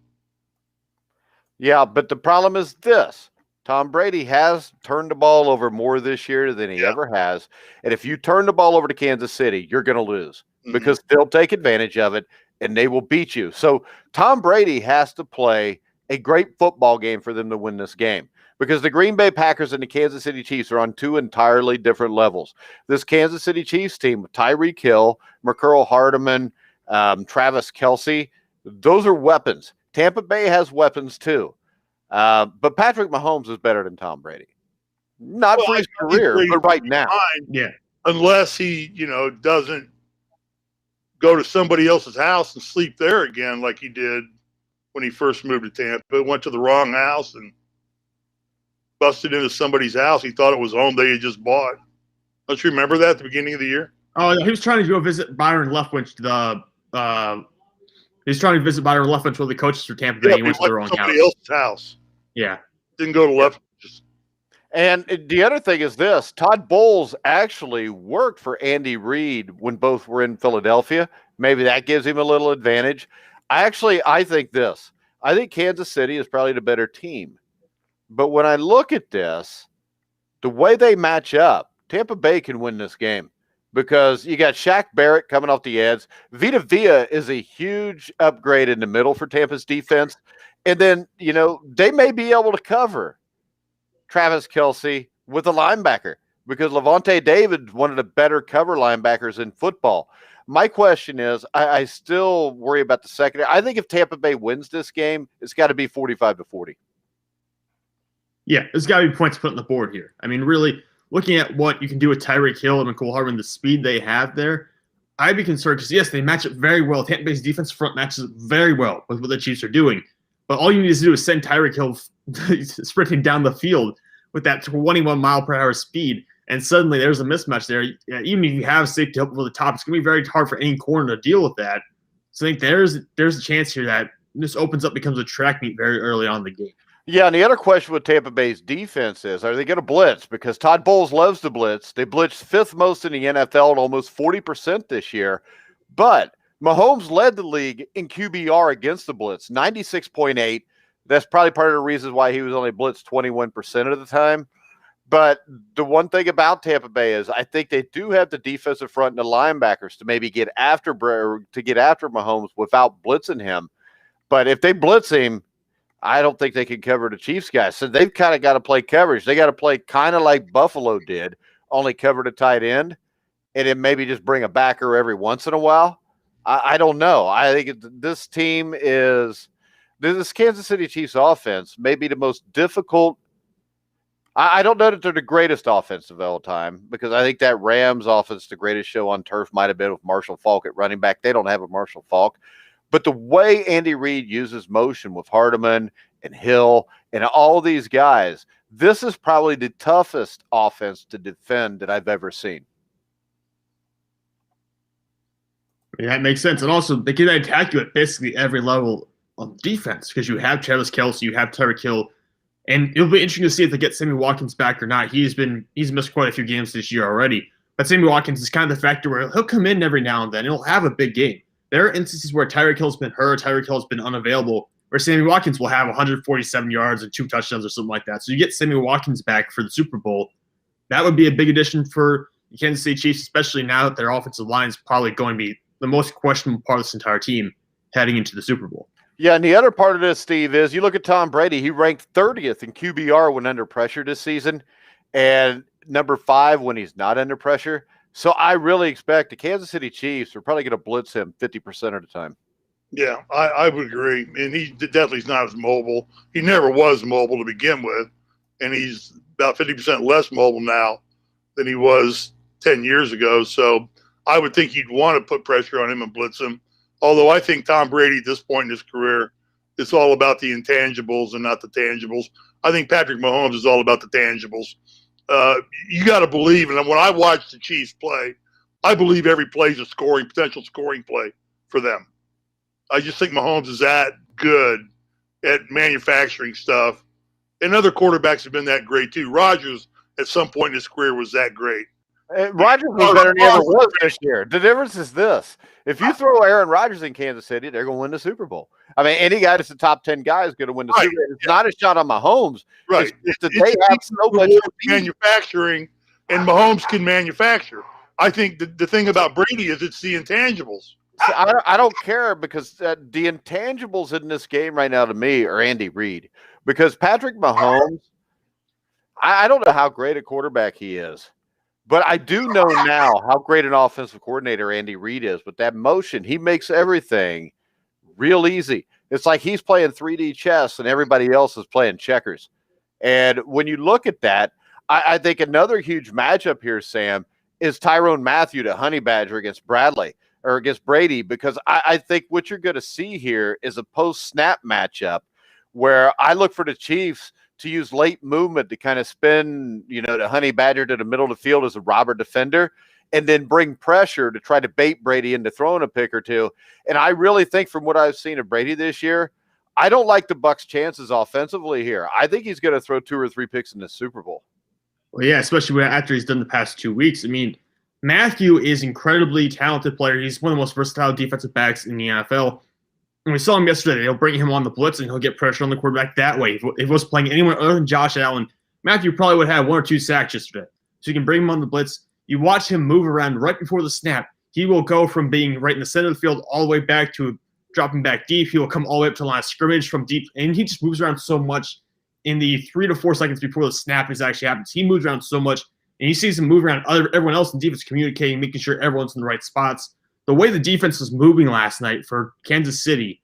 Yeah, but the problem is this. Tom Brady has turned the ball over more this year than he ever has. And if you turn the ball over to Kansas City, you're going to lose because they'll take advantage of it and they will beat you. So Tom Brady has to play a great football game for them to win this game because the Green Bay Packers and the Kansas City Chiefs are on 2 entirely different levels. This Kansas City Chiefs team with Tyreek Hill, McCurl Hardeman, Travis Kelce, those are weapons. Tampa Bay has weapons too. But Patrick Mahomes is better than Tom Brady. Not for his career, but right now. Yeah. Unless he, doesn't go to somebody else's house and sleep there again like he did when he first moved to Tampa. Went to the wrong house and busted into somebody's house. He thought it was home they had just bought. Don't you remember that at the beginning of the year? Oh, he was trying to go visit Byron Leftwich, he's trying to visit Byron Leftwich, one of the coaches for Tampa Bay. He went to the wrong house. Somebody else's house. Yeah. Didn't go to Leftwich. And the other thing is this. Todd Bowles actually worked for Andy Reid when both were in Philadelphia. Maybe that gives him a little advantage. I think this. I think Kansas City is probably the better team. But when I look at this, the way they match up, Tampa Bay can win this game. Because you got Shaq Barrett coming off the edge. Vita Vea is a huge upgrade in the middle for Tampa's defense. And then, they may be able to cover Travis Kelce with a linebacker because Levante David, one of the better cover linebackers in football. My question is, I still worry about the secondary. I think if Tampa Bay wins this game, it's got to be 45-40. Yeah, there's got to be points put on the board here. I mean, really, looking at what you can do with Tyreek Hill and McCole Hardman, the speed they have there, I'd be concerned because, yes, they match up very well. Tampa Bay's defense front matches up very well with what the Chiefs are doing. But all you need to do is send Tyreek Hill sprinting down the field with that 21-mile-per-hour speed, and suddenly there's a mismatch there. Even if you have safety help over the top, it's going to be very hard for any corner to deal with that. So I think there's a chance here that this opens up, becomes a track meet very early on in the game. Yeah, and the other question with Tampa Bay's defense is, are they going to blitz? Because Todd Bowles loves to blitz. They blitzed fifth most in the NFL at almost 40% this year. But Mahomes led the league in QBR against the blitz, 96.8. That's probably part of the reasons why he was only blitzed 21% of the time. But the one thing about Tampa Bay is I think they do have the defensive front and the linebackers to maybe get after Mahomes without blitzing him. But if they blitz him, I don't think they can cover the Chiefs guys. So they've kind of got to play coverage. They got to play kind of like Buffalo did, only cover the tight end, and then maybe just bring a backer every once in a while. I don't know. I think this team is – this Kansas City Chiefs offense may be the most difficult – I don't know that they're the greatest offense of all time because I think that Rams offense, the greatest show on turf, might have been with Marshall Faulk at running back. They don't have a Marshall Faulk. But the way Andy Reid uses motion with Hardeman and Hill and all these guys, this is probably the toughest offense to defend that I've ever seen. Yeah, that makes sense. And also, they can attack you at basically every level of defense because you have Travis Kelce, you have Tyreek Hill, and it'll be interesting to see if they get Sammy Watkins back or not. He's missed quite a few games this year already. But Sammy Watkins is kind of the factor where he'll come in every now and then. He'll have a big game. There are instances where Tyreek Hill's been hurt, Tyreek Hill's been unavailable, where Sammy Watkins will have 147 yards and 2 touchdowns or something like that. So you get Sammy Watkins back for the Super Bowl. That would be a big addition for the Kansas City Chiefs, especially now that their offensive line is probably going to be the most questionable part of this entire team heading into the Super Bowl. Yeah, and the other part of this, Steve, is you look at Tom Brady. He ranked 30th in QBR when under pressure this season and number 5 when he's not under pressure. So I really expect the Kansas City Chiefs are probably going to blitz him 50% of the time. Yeah, I would agree. And he definitely is not as mobile. He never was mobile to begin with. And he's about 50% less mobile now than he was 10 years ago. So I would think you'd want to put pressure on him and blitz him. Although I think Tom Brady at this point in his career, it's all about the intangibles and not the tangibles. I think Patrick Mahomes is all about the tangibles. You got to believe, and when I watch the Chiefs play, I believe every play is a potential scoring play for them. I just think Mahomes is that good at manufacturing stuff. And other quarterbacks have been that great too. Rodgers, at some point in his career, was that great. Rodgers was better than he ever was this year. The difference is this. If you throw Aaron Rodgers in Kansas City, they're going to win the Super Bowl. I mean, any guy that's a top 10 guy is going to win the Super Bowl. It's not a shot on Mahomes. Right. It's that they have so much manufacturing, and Mahomes can manufacture. I think the thing about Brady is it's the intangibles. I don't care because the intangibles in this game right now to me are Andy Reid. Because Patrick Mahomes, I don't know how great a quarterback he is. But I do know now how great an offensive coordinator Andy Reid is. With that motion, he makes everything real easy. It's like he's playing 3D chess and everybody else is playing checkers. And when you look at that, I think another huge matchup here, Sam, is Tyrann Mathieu to Honey Badger against Bradley or against Brady, because I think what you're going to see here is a post-snap matchup where I look for the Chiefs to use late movement to kind of spin, the Honey Badger to the middle of the field as a robber defender and then bring pressure to try to bait Brady into throwing a pick or two. And I really think from what I've seen of Brady this year, I don't like the Bucs' chances offensively here. I think he's going to throw 2 or 3 picks in the Super Bowl. Well, yeah, especially after he's done the past 2 weeks. I mean, Mathieu is incredibly talented player. He's one of the most versatile defensive backs in the NFL. And we saw him yesterday. They'll bring him on the blitz, and he'll get pressure on the quarterback that way. If he was playing anyone other than Josh Allen, Mathieu probably would have 1 or 2 sacks yesterday. So you can bring him on the blitz. You watch him move around right before the snap. He will go from being right in the center of the field all the way back to dropping back deep. He will come all the way up to the line of scrimmage from deep, and he just moves around so much in the 3 to 4 seconds before the snap actually happens. He moves around so much, and he sees him move around everyone else in defense communicating, making sure everyone's in the right spots. The way the defense was moving last night for Kansas City,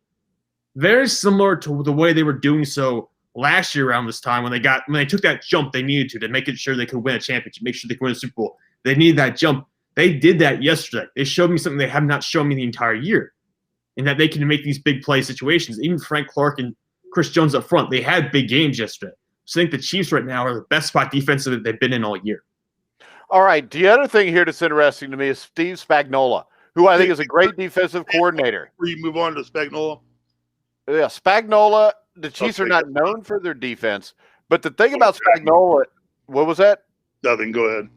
very similar to the way they were doing so last year around this time when they took that jump they needed to make it sure they could win a championship, make sure they could win a Super Bowl. They needed that jump. They did that yesterday. They showed me something they have not shown me the entire year, in that they can make these big play situations. Even Frank Clark and Chris Jones up front, they had big games yesterday. So I think the Chiefs right now are the best spot defensive that they've been in all year. All right. The other thing here that's interesting to me is Steve Spagnuolo, who I think is a great defensive coordinator. Before you move on to Spagnuolo? Yeah, Spagnuolo, the Chiefs are not known for their defense, but the thing about Spagnuolo, what was that? Nothing. Go ahead.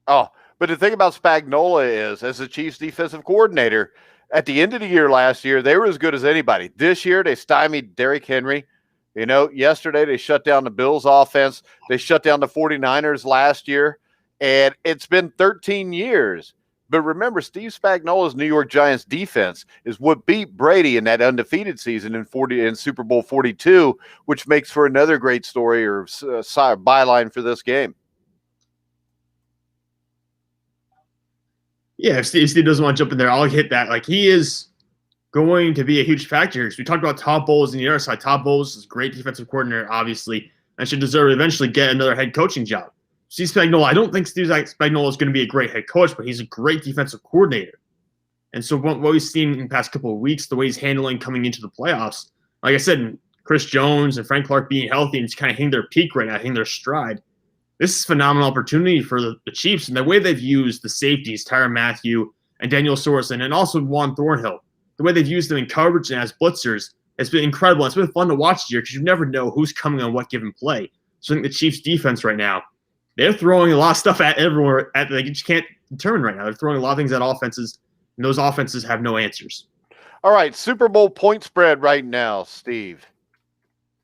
Oh, but the thing about Spagnuolo is, as the Chiefs defensive coordinator, at the end of the year last year, they were as good as anybody. This year, they stymied Derrick Henry. You know, yesterday they shut down the Bills offense. They shut down the 49ers last year, and it's been 13 years. But remember, Steve Spagnuolo's New York Giants defense is what beat Brady in that undefeated season in Super Bowl 42, which makes for another great story or byline for this game. Yeah, if Steve doesn't want to jump in there, I'll hit that. Like, he is going to be a huge factor here. So we talked about Todd Bowles on the other side. Todd Bowles is a great defensive coordinator, obviously, and should deserve to eventually get another head coaching job. Steve Spagnuolo, I don't think Steve Spagnuolo is going to be a great head coach, but he's a great defensive coordinator. And so what we've seen in the past couple of weeks, the way he's handling coming into the playoffs, like I said, Chris Jones and Frank Clark being healthy and just kind of hitting their peak right now, hitting their stride. This is a phenomenal opportunity for the Chiefs, and the way they've used the safeties, Tyrann Mathieu and Daniel Sorensen, and also Juan Thornhill, the way they've used them in coverage and as blitzers, it's been incredible. It's been fun to watch this year because you never know who's coming on what given play. So I think the Chiefs' defense right now, they're throwing a lot of stuff at everywhere. They just can't determine right now. They're throwing a lot of things at offenses, and those offenses have no answers. All right, Super Bowl point spread right now, Steve.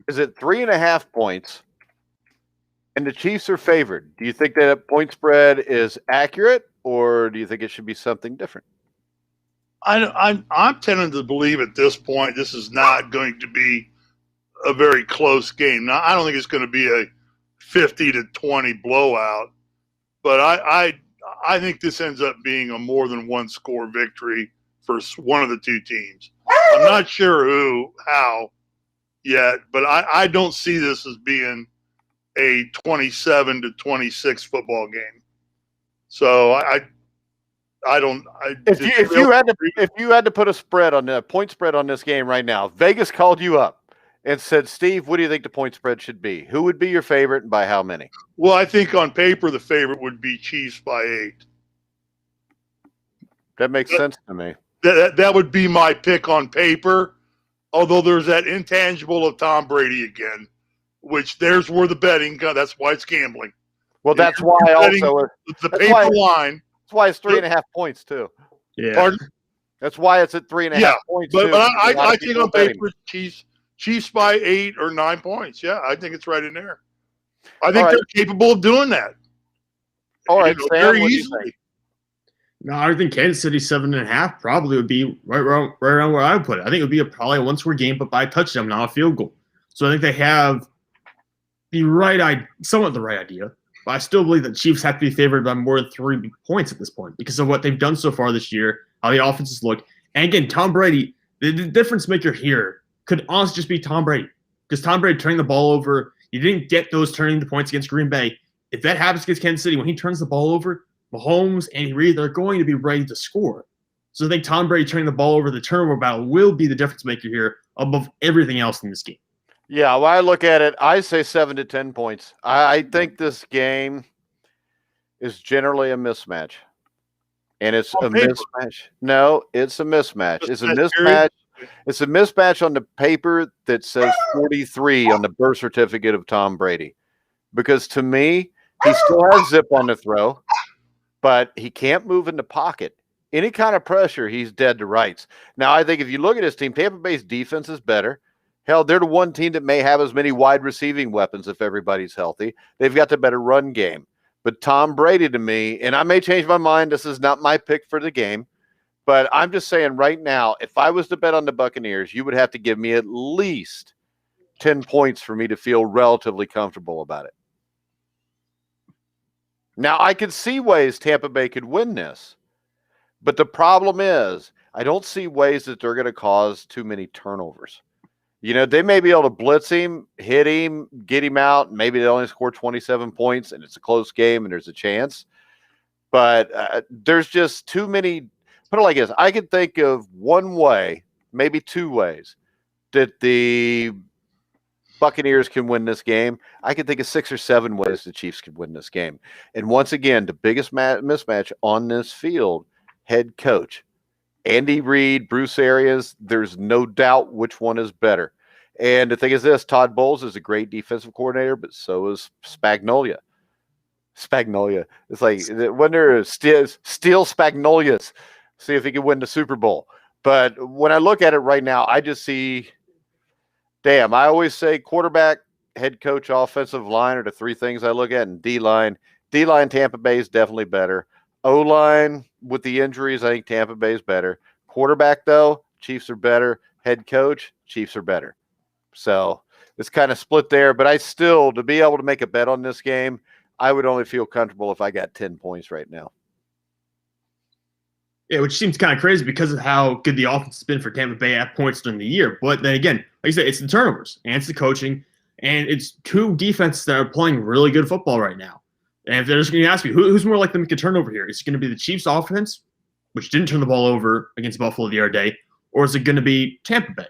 Is it 3.5 points? And the Chiefs are favored. Do you think that point spread is accurate, or do you think it should be something different? I'm tending to believe at this point this is not going to be a very close game. Now, I don't think it's going to be a 50-20 blowout, but I think this ends up being a more than one score victory for one of the two teams. I'm not sure how yet, but I don't see this as being a 27-26 football game. So if you had to put a spread on the point spread on this game right now, Vegas called you up and said, Steve, what do you think the point spread should be? Who would be your favorite and by how many? Well, I think on paper the favorite would be Chiefs by 8. That makes sense to me. That would be my pick on paper, although there's that intangible of Tom Brady again, which there's where the betting – that's why it's gambling. Well, that's why also – the paper line. That's why it's 3.5 points too. Yeah. Pardon? That's why it's at 3.5 points but too. But I think on paper Chiefs by 8 or 9 points. Yeah, I think it's right in there. I think they're capable of doing that. All right, Sam, very what do you easily. think? No, I think Kansas City 7.5 probably would be right around where I would put it. I think it would be probably a one-score game, but by a touchdown, not a field goal. So I think they have somewhat the right idea. But I still believe that Chiefs have to be favored by more than 3 points at this point because of what they've done so far this year, how the offenses look. And again, Tom Brady, the difference maker here could honestly just be Tom Brady because Tom Brady turning the ball over, you didn't get those turning the points against Green Bay. If that happens against Kansas City, when he turns the ball over, Mahomes, Andy Reid, they're going to be ready to score. So I think Tom Brady turning the ball over, the turnover battle will be the difference maker here above everything else in this game. Yeah, when I look at it, I say 7 to 10 points. I think this game is generally a mismatch. And it's a mismatch. No, it's a mismatch. It's a mismatch. It's a mismatch on the paper that says 43 on the birth certificate of Tom Brady. Because to me, he still has zip on the throw, but he can't move in the pocket. Any kind of pressure, he's dead to rights. Now, I think if you look at his team, Tampa Bay's defense is better. Hell, they're the one team that may have as many wide receiving weapons if everybody's healthy. They've got the better run game. But Tom Brady to me, and I may change my mind, this is not my pick for the game, but I'm just saying right now, if I was to bet on the Buccaneers, you would have to give me at least 10 points for me to feel relatively comfortable about it. Now, I could see ways Tampa Bay could win this, but the problem is I don't see ways that they're going to cause too many turnovers. They may be able to blitz him, hit him, get him out. Maybe they only score 27 points and it's a close game and there's a chance. But there's just too many. Put it like this. I could think of one way, maybe two ways that the Buccaneers can win this game. I can think of 6 or 7 ways the Chiefs could win this game. And once again, the biggest mismatch on this field, head coach. Andy Reid, Bruce Arians, there's no doubt which one is better. And the thing is this, Todd Bowles is a great defensive coordinator, but so is Spagnuolo. It's like when there steel Spagnolias, see if he can win the Super Bowl. But when I look at it right now, I just see, I always say quarterback, head coach, offensive line are the 3 things I look at, and D-line. D-line, Tampa Bay is definitely better. O-line, with the injuries, I think Tampa Bay is better. Quarterback, though, Chiefs are better. Head coach, Chiefs are better. So it's kind of split there. But I still, to be able to make a bet on this game, I would only feel comfortable if I got 10 points right now. Yeah, which seems kind of crazy because of how good the offense has been for Tampa Bay at points during the year. But then again, like I said, it's the turnovers and it's the coaching, and it's 2 defenses that are playing really good football right now. And if they're just going to ask me, who's more likely to make a turnover here? Is it going to be the Chiefs offense, which didn't turn the ball over against Buffalo the other day, or is it going to be Tampa Bay?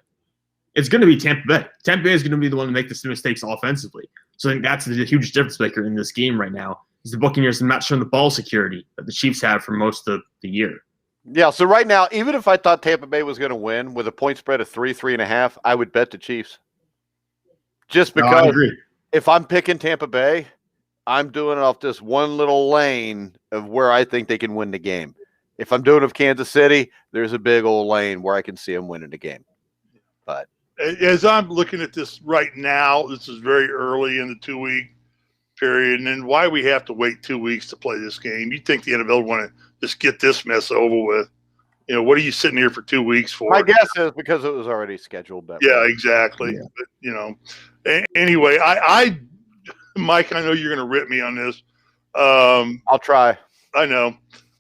It's going to be Tampa Bay. Tampa Bay is going to be the one to make the mistakes offensively. So I think that's the huge difference maker in this game right now, is the Buccaneers have not shown the ball security that the Chiefs have for most of the year. Yeah, so right now, even if I thought Tampa Bay was going to win with a point spread of 3.5, I would bet the Chiefs. Just because if I'm picking Tampa Bay, I'm doing it off this one little lane of where I think they can win the game. If I'm doing it with Kansas City, there's a big old lane where I can see them winning the game. But as I'm looking at this right now, this is very early in the 2-week period, and then why we have to wait 2 weeks to play this game? You think the NFL would want to just get this mess over with? What are you sitting here for 2 weeks for? My guess is because it was already scheduled that way. Exactly. Yeah. But, anyway, Mike, I know you're going to rip me on this. I'll try. I know.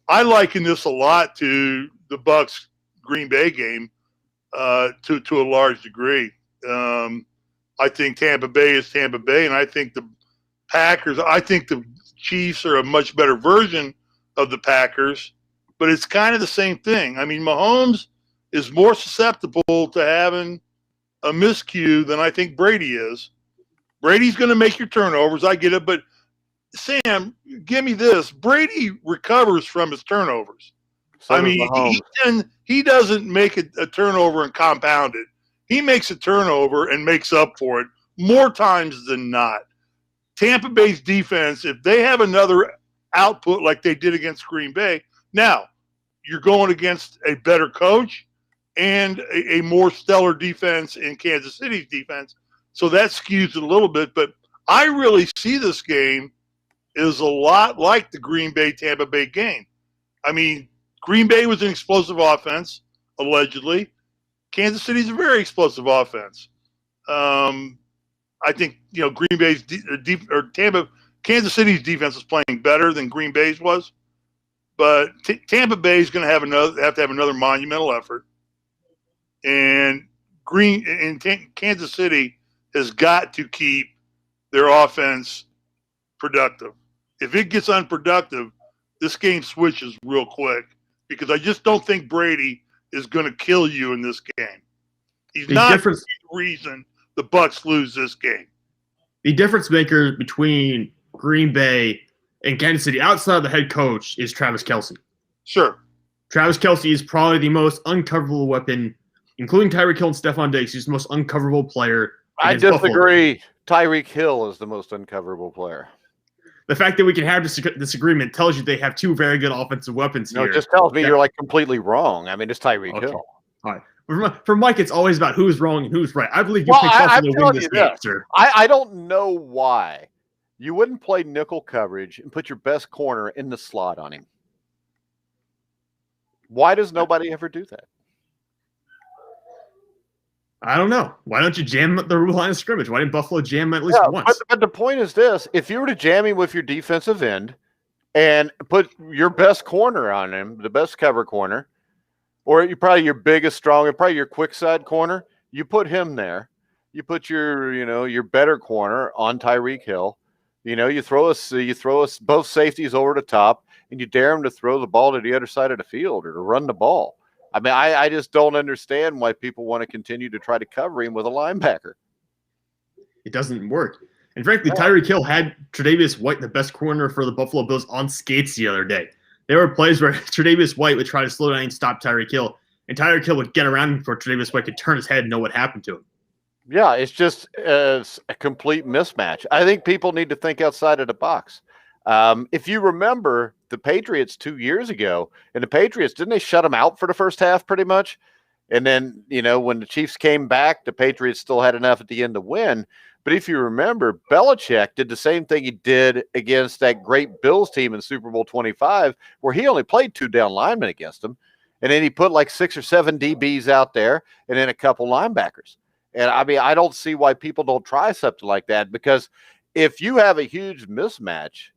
I liken this a lot to the Bucs Green Bay game to a large degree. I think Tampa Bay is Tampa Bay, and I think the Chiefs are a much better version of the Packers, but it's kind of the same thing. I mean, Mahomes is more susceptible to having a miscue than I think Brady is. Brady's going to make your turnovers. I get it. But, Sam, give me this. Brady recovers from his turnovers. So I mean, he doesn't make a turnover and compound it. He makes a turnover and makes up for it more times than not. Tampa Bay's defense, if they have another output like they did against Green Bay, now you're going against a better coach and a more stellar defense in Kansas City's defense. So that skews it a little bit, but I really see this game is a lot like the Green Bay-Tampa Bay game. I mean, Green Bay was an explosive offense, allegedly. Kansas City's a very explosive offense. I think, Green Bay's Kansas City's defense is playing better than Green Bay's was, but Tampa Bay's going to have to have another monumental effort, and Kansas City has got to keep their offense productive. If it gets unproductive, this game switches real quick, because I just don't think Brady is going to kill you in this game. He's not the reason the Bucs lose this game. The difference maker between Green Bay and Kansas City, outside of the head coach, is Travis Kelce. Sure. Travis Kelce is probably the most uncoverable weapon, including Tyreek Hill and Stephon Diggs. He's the most uncoverable player. I disagree. Tyreek Hill is the most uncoverable player. The fact that we can have this agreement tells you they have 2 very good offensive weapons here. No, it just tells me you're like completely wrong. I mean, it's Tyreek Hill. All right. For Mike, it's always about who's wrong and who's right. I believe you picked Buffalo to win this game, sir. I don't know why you wouldn't play nickel coverage and put your best corner in the slot on him. Why does nobody ever do that? I don't know. Why don't you jam the line of scrimmage? Why didn't Buffalo jam at least once? But the point is this. If you were to jam him with your defensive end and put your best corner on him, the best cover corner, or probably your biggest, strongest, probably your quick side corner, you put him there. You put your better corner on Tyreek Hill. You throw us both safeties over the top, and you dare them to throw the ball to the other side of the field or to run the ball. I mean, I just don't understand why people want to continue to try to cover him with a linebacker. It doesn't work. And frankly, Tyreek Hill had Tre'Davious White, the best corner for the Buffalo Bills, on skates the other day. There were plays where Tre'Davious White would try to slow down and stop Tyreek Hill, and Tyreek Hill would get around before Tre'Davious White could turn his head and know what happened to him. Yeah, it's just a complete mismatch. I think people need to think outside of the box. If you remember the Patriots 2 years ago, and the Patriots, didn't they shut them out for the first half pretty much? And then, when the Chiefs came back, the Patriots still had enough at the end to win. But if you remember, Belichick did the same thing he did against that great Bills team in Super Bowl 25, where he only played 2 down linemen against them. And then he put like 6 or 7 DBs out there and then a couple linebackers. And I mean, I don't see why people don't try something like that, because if you have a huge mismatch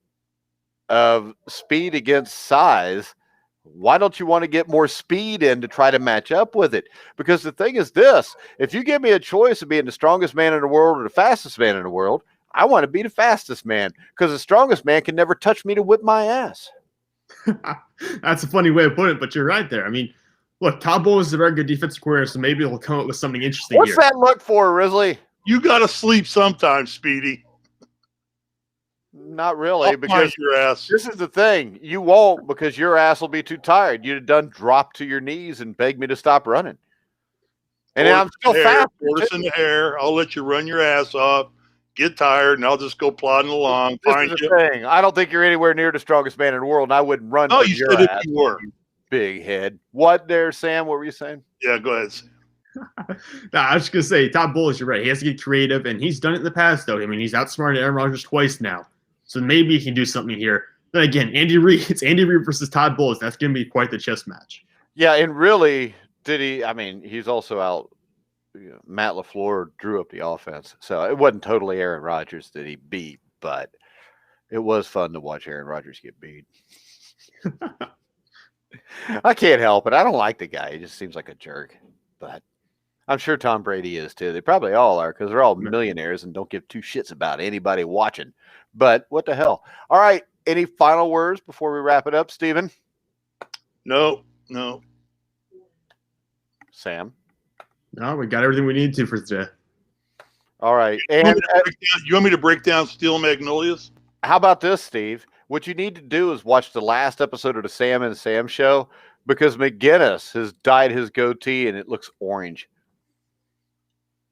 of speed against size, why don't you want to get more speed in to try to match up with it? Because the thing is this, if you give me a choice of being the strongest man in the world or the fastest man in the world, I want to be the fastest man, because the strongest man can never touch me to whip my ass. That's a funny way of putting it, but you're right there. I mean, look, Todd Bowles is a very good defensive coordinator, so maybe he'll come up with something interesting What's here. that look for, Risley? You got to sleep sometime, Speedy. Not really, I'll because find your ass. this is the thing. You won't, because your ass will be too tired. You'd have done drop to your knees and beg me to stop running. And then I'm still fast. Tortoise in the hair. I'll let you run your ass off, get tired, and I'll just go plodding along. This is the thing. I don't think you're anywhere near the strongest man in the world, and I wouldn't run. Oh, from you your said ass, if you were. big head. What there, Sam? What were you saying? Yeah, go ahead. I was just going to say, Todd Bowles, you're right. He has to get creative, and he's done it in the past, though. I mean, he's outsmarted Aaron Rodgers twice now. So maybe he can do something here. Then again, Andy Reid, it's Andy Reid versus Todd Bowles. That's going to be quite the chess match. Yeah, and really, he's also out. Matt LaFleur drew up the offense. So it wasn't totally Aaron Rodgers that he beat, but it was fun to watch Aaron Rodgers get beat. I can't help it. I don't like the guy. He just seems like a jerk. But I'm sure Tom Brady is too. They probably all are, because they're all millionaires and don't give two shits about anybody watching. But what the hell? All right. Any final words before we wrap it up, Steven? No. Sam? No, we got everything we need to for today. All right. And you want me to break down Steel Magnolias? How about this, Steve? What you need to do is watch the last episode of the Sam and Sam show, because McGinnis has dyed his goatee and it looks orange.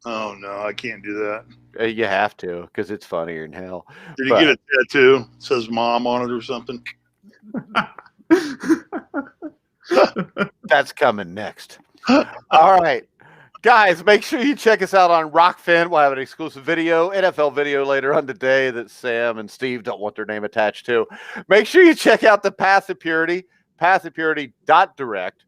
Oh, no, I can't do that. You have to, because it's funnier than hell. Did he get a tattoo? It says mom on it or something? That's coming next. All right. Guys, make sure you check us out on Rockfin. We'll have an exclusive video, NFL video later on today that Sam and Steve don't want their name attached to. Make sure you check out the Path of Purity, pathofpurity.direct.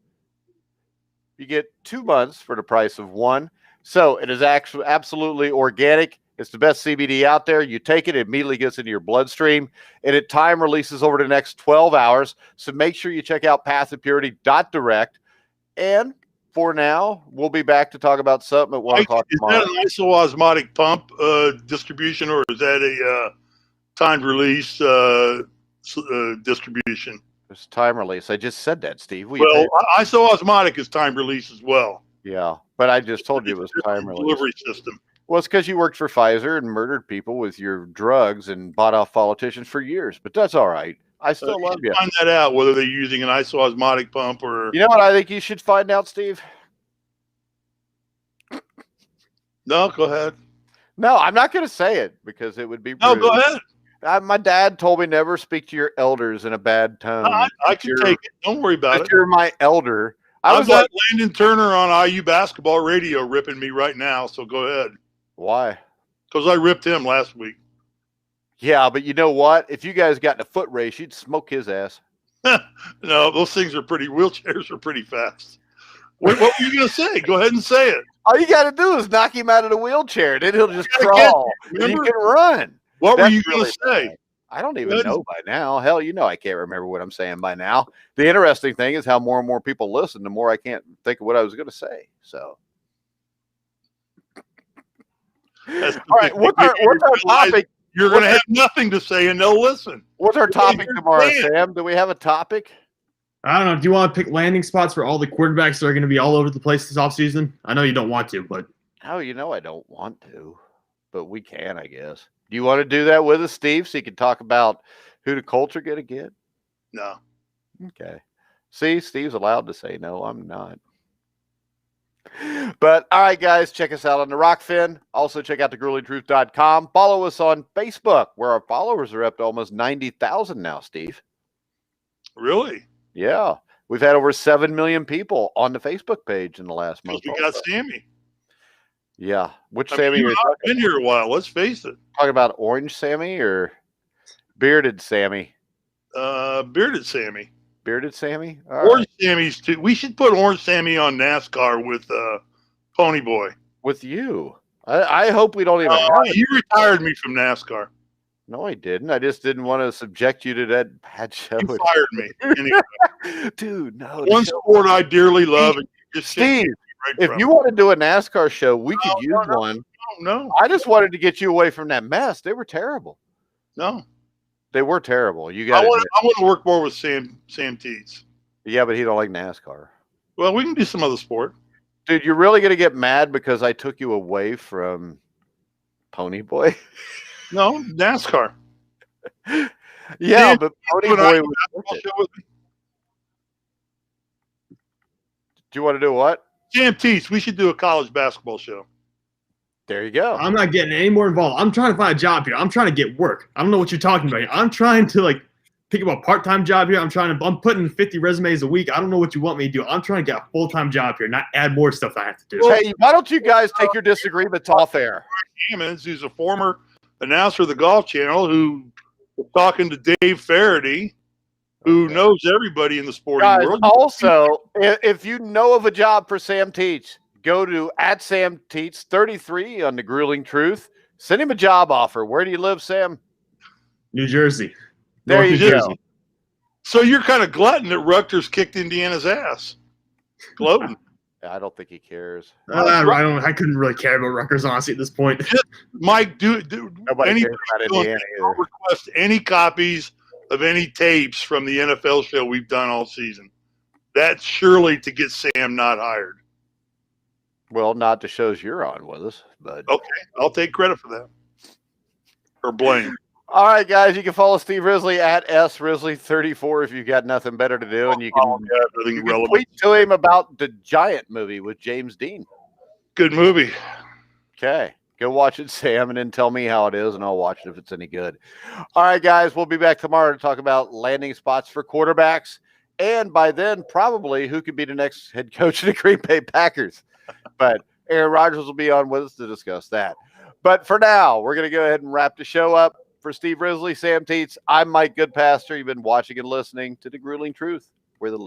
You get 2 months for the price of one. So it is actually absolutely organic. It's the best CBD out there. You take it, it immediately gets into your bloodstream, and it time releases over the next 12 hours. So make sure you check out pathofpurity.direct. And for now, we'll be back to talk about something at 1 o'clock tomorrow. Is that an isoosmotic pump distribution, or is that a timed release distribution? It's time release. I just said that, Steve. Isoosmotic is time release as well. Yeah, but I just told you it was time release. Delivery system. Well, it's because you worked for Pfizer and murdered people with your drugs and bought off politicians for years. But that's all right. I still love you. Find that out, whether they're using an isoosmotic pump or... You know what I think you should find out, Steve? No, go ahead. No, I'm not going to say it because it would be rude. No, go ahead. My dad told me never speak to your elders in a bad tone. I can take it. Don't worry about it. You're my elder. I've got Landon Turner on IU basketball radio ripping me right now, so go ahead. Why? Because I ripped him last week. Yeah, but you know what? If you guys got in a foot race, you'd smoke his ass. No, those things are wheelchairs are pretty fast. What were you going to say? Go ahead and say it. All you got to do is knock him out of the wheelchair, then he'll just crawl. And you can run. What were you going to say? I don't even know by now. Hell, I can't remember what I'm saying by now. The interesting thing is how more and more people listen, the more I can't think of what I was going to say. So All right, what's our topic? You're going to have nothing to say and they'll listen. What's our topic tomorrow, Sam? Do we have a topic? I don't know. Do you want to pick landing spots for all the quarterbacks that are going to be all over the place this offseason? I know you don't want to, but. Oh, I don't want to, but we can, I guess. Do you want to do that with us, Steve, so you can talk about who the Colts are going to get? No. Okay. See, Steve's allowed to say no. I'm not. But, all right, guys, check us out on the Rockfin. Also, check out thegruelingtruth.com. Follow us on Facebook, where our followers are up to almost 90,000 now, Steve. Really? Yeah. We've had over 7 million people on the Facebook page in the last month. We got Sammy. Yeah. Which Sammy? You've been here a while. Let's face it. Talking about orange Sammy or bearded Sammy? Bearded Sammy. Bearded Sammy? Orange Sammy's too. We should put Orange Sammy on NASCAR with Pony Boy. With you. I hope we don't even have it. You retired me from NASCAR. No, I didn't. I just didn't want to subject you to that bad show. You fired me. Anyway. Dude, no. One sport I dearly love. Steve, if you want to do a NASCAR show, we could use one. No. I just wanted to get you away from that mess. They were terrible. No. They were terrible. You got. I want to work more with Sam Teets. Yeah, but he don't like NASCAR. Well, we can do some other sport. Dude, you're really gonna get mad because I took you away from Pony Boy? No, NASCAR. Yeah, Sam, but Pony Boy was with me. Do you want to do what? Sam Teets, we should do a college basketball show. There you go. I'm not getting any more involved. I'm trying to find a job here. I'm trying to get work. I don't know what you're talking about here. I'm trying to pick up a part-time job here. I'm putting 50 resumes a week. I don't know what you want me to do. I'm trying to get a full-time job here, not add more stuff I have to do. Hey, why don't you guys take your disagreements off air? Hammonds, who's a former announcer of the Golf Channel, who was talking to Dave Faraday, who knows everybody in the sporting world. Also, if you know of a job for Sam Teets, go to @SamTeets33 on the Grueling Truth. Send him a job offer. Where do you live, Sam? New Jersey. There North you New go. Jersey. So you're kind of glutton that Rutgers kicked Indiana's ass. Gloating. I don't think he cares. I couldn't really care about Rutgers, honestly, at this point. Mike, Nobody cares about Indiana either. Request any copies of any tapes from the NFL show we've done all season. That's surely to get Sam not hired. Well, not the shows you're on with us, but okay, I'll take credit for that. Or blame. All right, guys, you can follow Steve Risley at @SRisley34 if you've got nothing better to do, and you can tweet to him about the Giant movie with James Dean. Good movie. Okay, go watch it, Sam, and then tell me how it is, and I'll watch it if it's any good. All right, guys, we'll be back tomorrow to talk about landing spots for quarterbacks, and by then, probably who could be the next head coach of the Green Bay Packers. But Aaron Rodgers will be on with us to discuss that. But for now, we're going to go ahead and wrap the show up. For Steve Risley, Sam Teets, I'm Mike Goodpaster. You've been watching and listening to The Grueling Truth. We're the